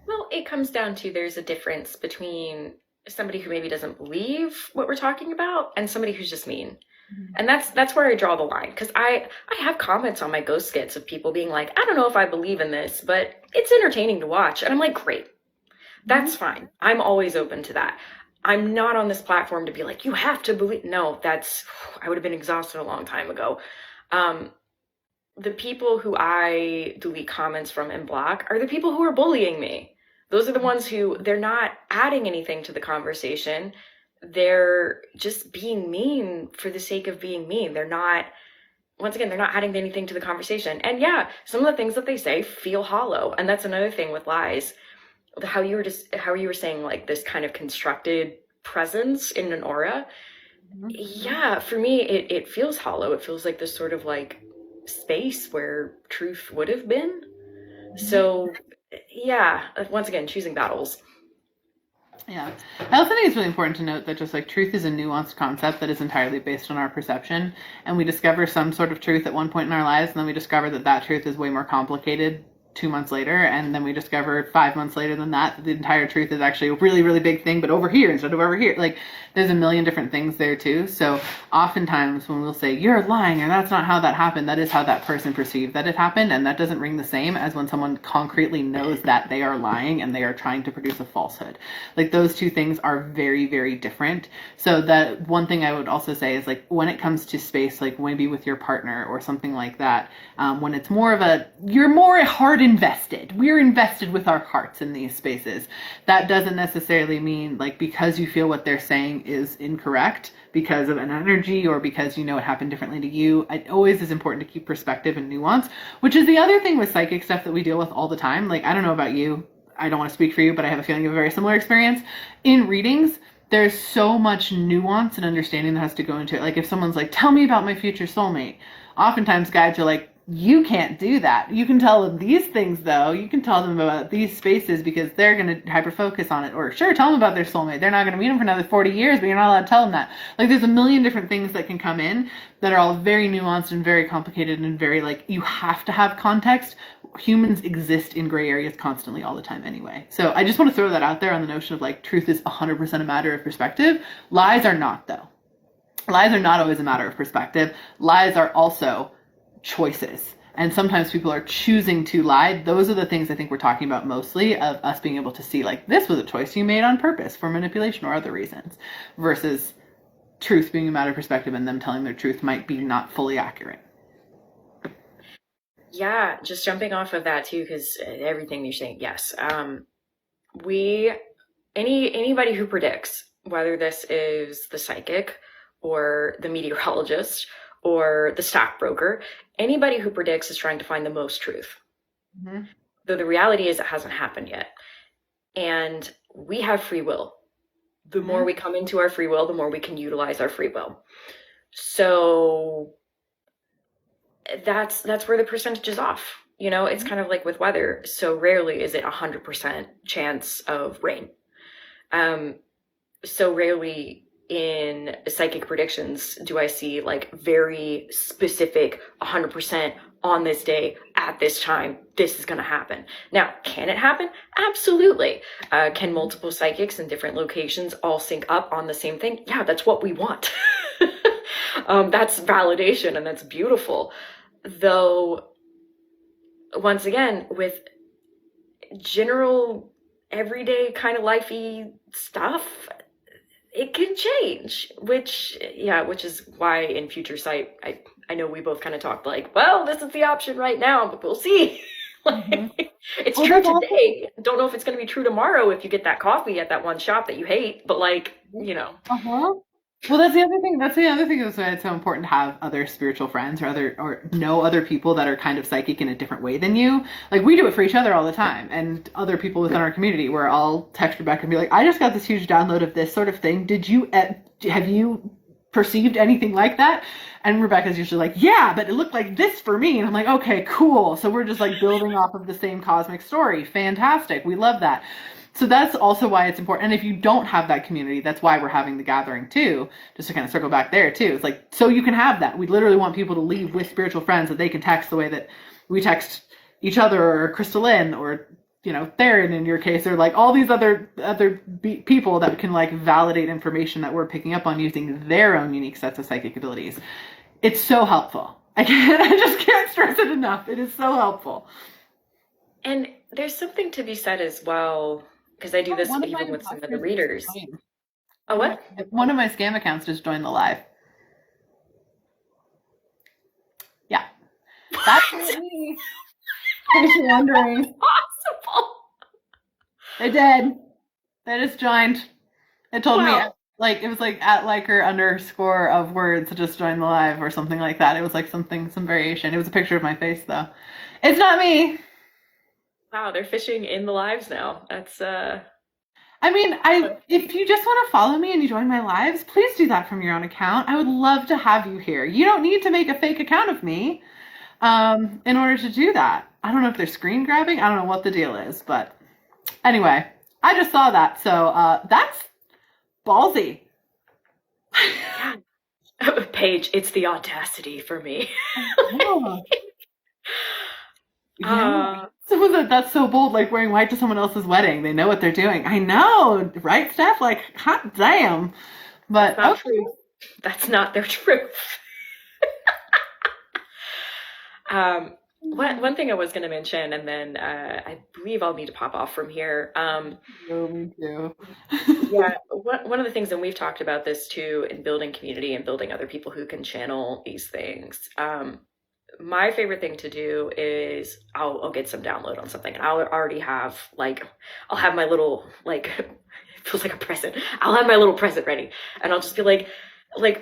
Well, it comes down to, there's a difference between somebody who maybe doesn't believe what we're talking about and somebody who's just mean. And that's where I draw the line, because I have comments on my ghost skits of people being like, I don't know if I believe in this, but it's entertaining to watch. And I'm like, great, that's fine. I'm always open to that. I'm not on this platform to be like, you have to believe. No, I would have been exhausted a long time ago. The people who I delete comments from and block are the people who are bullying me. Those are the ones who, they're not adding anything to the conversation. They're just being mean for the sake of being mean. They're not adding anything to the conversation. And yeah, some of the things that they say feel hollow. And that's another thing with lies. How you were saying, like, this kind of constructed presence in an aura. Mm-hmm. Yeah, for me, it feels hollow. It feels like this sort of, like, space where truth would have been. Mm-hmm. So yeah, once again, choosing battles. Yeah. I also think it's really important to note that just, like, truth is a nuanced concept that is entirely based on our perception. And we discover some sort of truth at one point in our lives, and then we discover that truth is way more complicated 2 months later, and then we discover 5 months later than that the entire truth is actually a really, really big thing, but over here instead of over here. Like, there's a million different things there too. So oftentimes when we'll say, you're lying, or that's not how that happened, that is how that person perceived that it happened, and that doesn't ring the same as when someone concretely knows that they are lying and they are trying to produce a falsehood. Like, those two things are very, very different. So that one thing I would also say is, like, when it comes to space, like maybe with your partner or something like that, when it's more of you're more hard invested. We're invested with our hearts in these spaces. That doesn't necessarily mean, like, because you feel what they're saying is incorrect because of an energy or because it happened differently to you. It always is important to keep perspective and nuance, which is the other thing with psychic stuff that we deal with all the time. Like, I don't know about you. I don't want to speak for you, but I have a feeling you have a very similar experience. In readings, there's so much nuance and understanding that has to go into it. Like, if someone's like, tell me about my future soulmate, oftentimes guides are like, You can't do that. You can tell them these things, though. You can tell them about these spaces because they're going to hyper focus on it. Or sure, tell them about their soulmate. They're not going to meet them for another 40 years, but you're not allowed to tell them that. Like, there's a million different things that can come in that are all very nuanced and very complicated and very, like, you have to have context. Humans exist in gray areas constantly all the time anyway. So I just want to throw that out there on the notion of, like, truth is 100% a matter of perspective. Lies are not, though. Lies are not always a matter of perspective. Lies are also choices. And sometimes people are choosing to lie. Those are the things I think we're talking about mostly, of us being able to see, like, this was a choice you made on purpose for manipulation or other reasons, versus truth being a matter of perspective and them telling their truth might be not fully accurate. Yeah, just jumping off of that too, because everything you're saying, yes. Anybody who predicts, whether this is the psychic or the meteorologist or the stockbroker, anybody who predicts is trying to find the most truth. Mm-hmm. Though the reality is it hasn't happened yet. And we have free will. The more we come into our free will, the more we can utilize our free will. So that's where the percentage is off. You know, it's kind of like with weather. So rarely is it 100% chance of rain. So rarely in psychic predictions do I see, like, very specific 100% on this day at this time this is going to happen. Now, can it happen? Absolutely. Can multiple psychics in different locations all sync up on the same thing? Yeah, that's what we want. That's validation, and that's beautiful. Though, once again, with general everyday kind of lifey stuff, it can change, which is why in future sight, I know we both kind of talked like, well, this is the option right now, but we'll see. It's true today. Don't know if it's going to be true tomorrow if you get that coffee at that one shop that you hate, but, like, you know. Well, that's the other thing. That's why it's so important to have other spiritual friends or know other people that are kind of psychic in a different way than you. Like, we do it for each other all the time, and other people within our community, where I'll text Rebecca and be like, I just got this huge download of this sort of thing. Have you perceived anything like that? And Rebecca's usually like, yeah, but it looked like this for me. And I'm like, okay, cool. So we're just, like, building off of the same cosmic story. Fantastic. We love that. So that's also why it's important. And if you don't have that community, that's why we're having the gathering too, just to kind of circle back there too. It's like, so you can have that. We literally want people to leave with spiritual friends that they can text the way that we text each other, or KristaLyn, or, you know, Theron in your case, or, like, all these other people that can, like, validate information that we're picking up on using their own unique sets of psychic abilities. It's so helpful. I just can't stress it enough. It is so helpful. And there's something to be said as well, because I do this even with some of the readers. Oh, what? One of my scam accounts just joined the live. Yeah. That's me. In case you're wondering. Possible. They did. They just joined. It told me, like, it was like @liker_ of words to just join the live or something like that. It was like some variation. It was a picture of my face, though. It's not me. Wow, they're fishing in the lives now. That's I mean, if you just want to follow me and you join my lives, please do that from your own account. I would love to have you here. You don't need to make a fake account of me in order to do that. I don't know if they're screen grabbing. I don't know what the deal is, but anyway, I just saw that. So that's ballsy. Paige, it's the audacity for me. Yeah. So that's so bold, like wearing white to someone else's wedding. They know what they're doing. I know, right, Steph? Like, hot damn. But that's not true. That's not their truth. One thing I was going to mention, and then I believe I'll need to pop off from here. Me too. Yeah, one of the things, and we've talked about this too, in building community and building other people who can channel these things. My favorite thing to do is I'll get some download on something, and I'll already have, like, I'll have my little, like, it feels like a present. I'll have my little present ready, and I'll just be like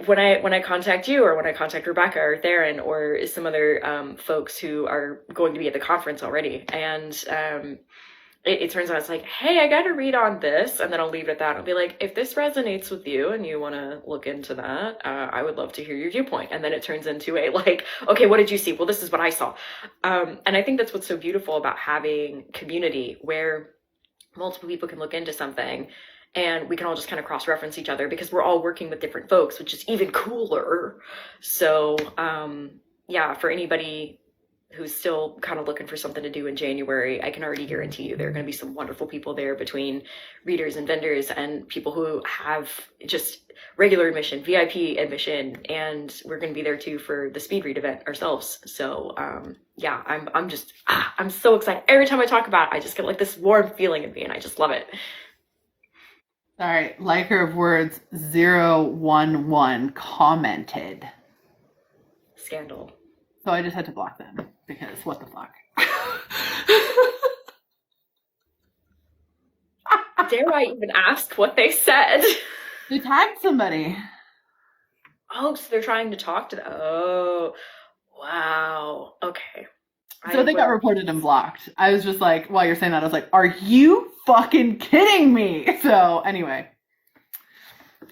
when I contact you, or when I contact Rebecca or Theron or some other folks who are going to be at the conference already, and it turns out it's like, hey, I got to read on this, and then I'll leave it at that. I'll be like, if this resonates with you and you want to look into that, I would love to hear your viewpoint. And then it turns into a like, okay, what did you see? Well, this is what I saw. And I think that's what's so beautiful about having community, where multiple people can look into something and we can all just kind of cross-reference each other because we're all working with different folks, which is even cooler. So yeah, for anybody who's still kind of looking for something to do in January, I can already guarantee you there are going to be some wonderful people there, between readers and vendors and people who have just regular admission, VIP admission, and we're going to be there too for the speed read event ourselves. So yeah, I'm so excited. Every time I talk about it, I just get like this warm feeling in me, and I just love it. Sorry, liker of words 011 commented. Scandal. So I just had to block them because what the fuck? Dare I even ask what they said? They tagged somebody. Oh, so they're trying to talk to them. Oh, wow. Okay. So they got reported and blocked. I was just like, while you're saying that, I was like, are you fucking kidding me? So anyway,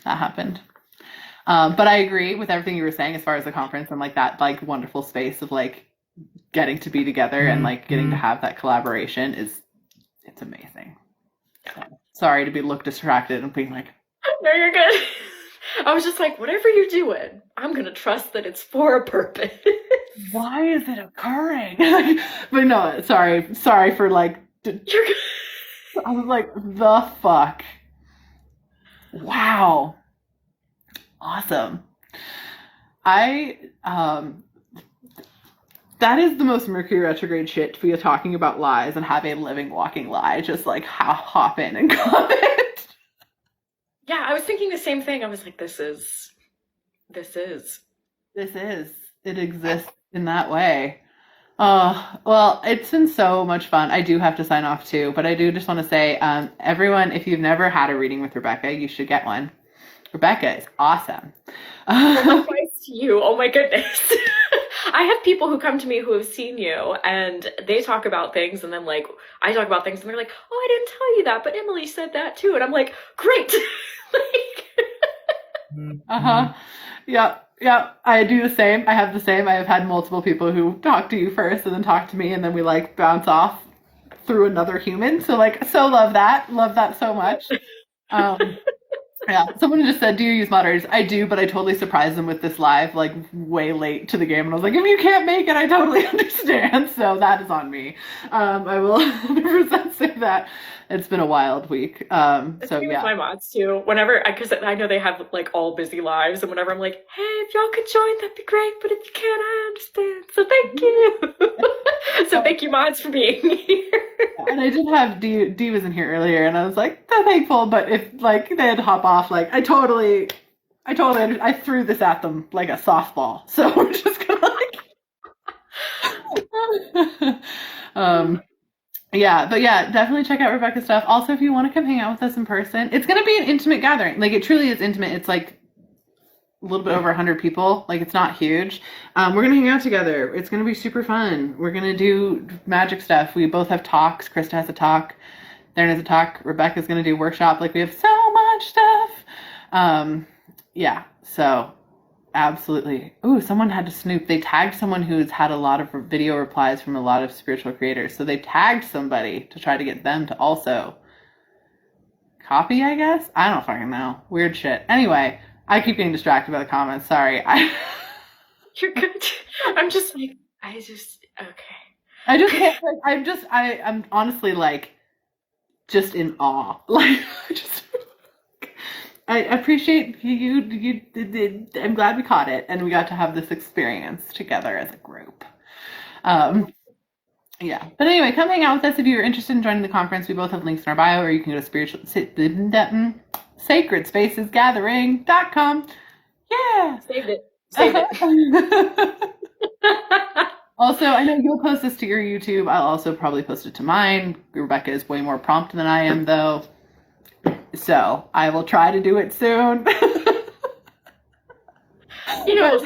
that happened. But I agree with everything you were saying as far as the conference and like that like wonderful space of like getting to be together and like getting to have that collaboration it's amazing. So, sorry to be look distracted and being like, no, you're good. I was just like, whatever you're doing, I'm gonna trust that it's for a purpose. Why is it occurring? But no, sorry for like. You're good. I was like, the fuck. Wow. Awesome. That is the most Mercury retrograde shit, to be talking about lies and have a living, walking lie. Just like hop in and comment. Yeah, I was thinking the same thing. I was like, this is. It exists in that way. Oh, well, it's been so much fun. I do have to sign off too, but I do just want to say, everyone, if you've never had a reading with Rebecca, you should get one. Rebecca is awesome. Thanks to you. Oh my goodness. I have people who come to me who have seen you and they talk about things, and then like I talk about things and they're like, oh, I didn't tell you that, but Emily said that too. And I'm like, great. Uh-huh. Yeah, I do the same. I have the same. I have had multiple people who talk to you first and then talk to me, and then we like bounce off through another human. So like, so love that so much. Yeah, someone just said, do you use moderators? I do, but I totally surprised them with this live, like, way late to the game. And I was like, if you can't make it, I totally understand. So that is on me. I will 100% say that. It's been a wild week. So, yeah. With my mods, too. Whenever, because I know they have, like, all busy lives. And whenever I'm like, hey, if y'all could join, that'd be great. But if you can't, I understand. So thank you. So thank you, mods, for being here. And I did have D was in here earlier, and I was like, so thankful, but if like they had to hop off, like I threw this at them like a softball. So we're just gonna like yeah, but yeah, definitely check out Rebecca's stuff. Also, if you want to come hang out with us in person, it's gonna be an intimate gathering. Like it truly is intimate. It's like a little bit over 100 people. Like it's not huge. We're going to hang out together. It's going to be super fun. We're going to do magic stuff. We both have talks. Krista has a talk. Darren has a talk. Rebecca's going to do workshop. Like we have so much stuff. Yeah. So absolutely. Ooh, someone had to snoop. They tagged someone who's had a lot of video replies from a lot of spiritual creators. So they tagged somebody to try to get them to also copy, I guess. I don't fucking know. Weird shit. Anyway, I keep getting distracted by the comments. Sorry. You're good. I'm just like, okay. I just can't, like, I'm honestly like, just in awe. Like, I appreciate you. I'm glad we caught it and we got to have this experience together as a group. Yeah. But anyway, come hang out with us if you're interested in joining the conference. We both have links in our bio, or you can go to sacredspacesgathering.com. Yeah. Saved it. Also, I know you'll post this to your YouTube. I'll also probably post it to mine. Rebecca is way more prompt than I am, though. So I will try to do it soon. You know,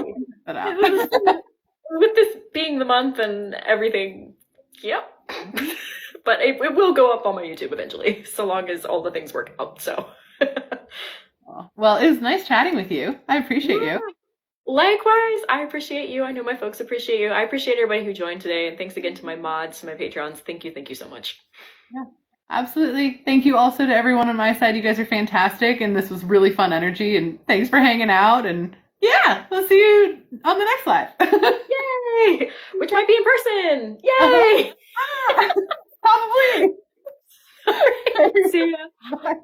with this being the month and everything, yep. But it will go up on my YouTube eventually, so long as all the things work out. So. Well, it was nice chatting with you. I appreciate Yeah. you. Likewise, I appreciate you. I know my folks appreciate you. I appreciate everybody who joined today. And thanks again to my mods, to my Patrons. Thank you so much. Yeah, absolutely. Thank you also to everyone on my side. You guys are fantastic, and this was really fun energy. And thanks for hanging out. And yeah, we'll see you on the next live. Yay! Which might be in person. Yay! Probably. All right, see ya. Bye.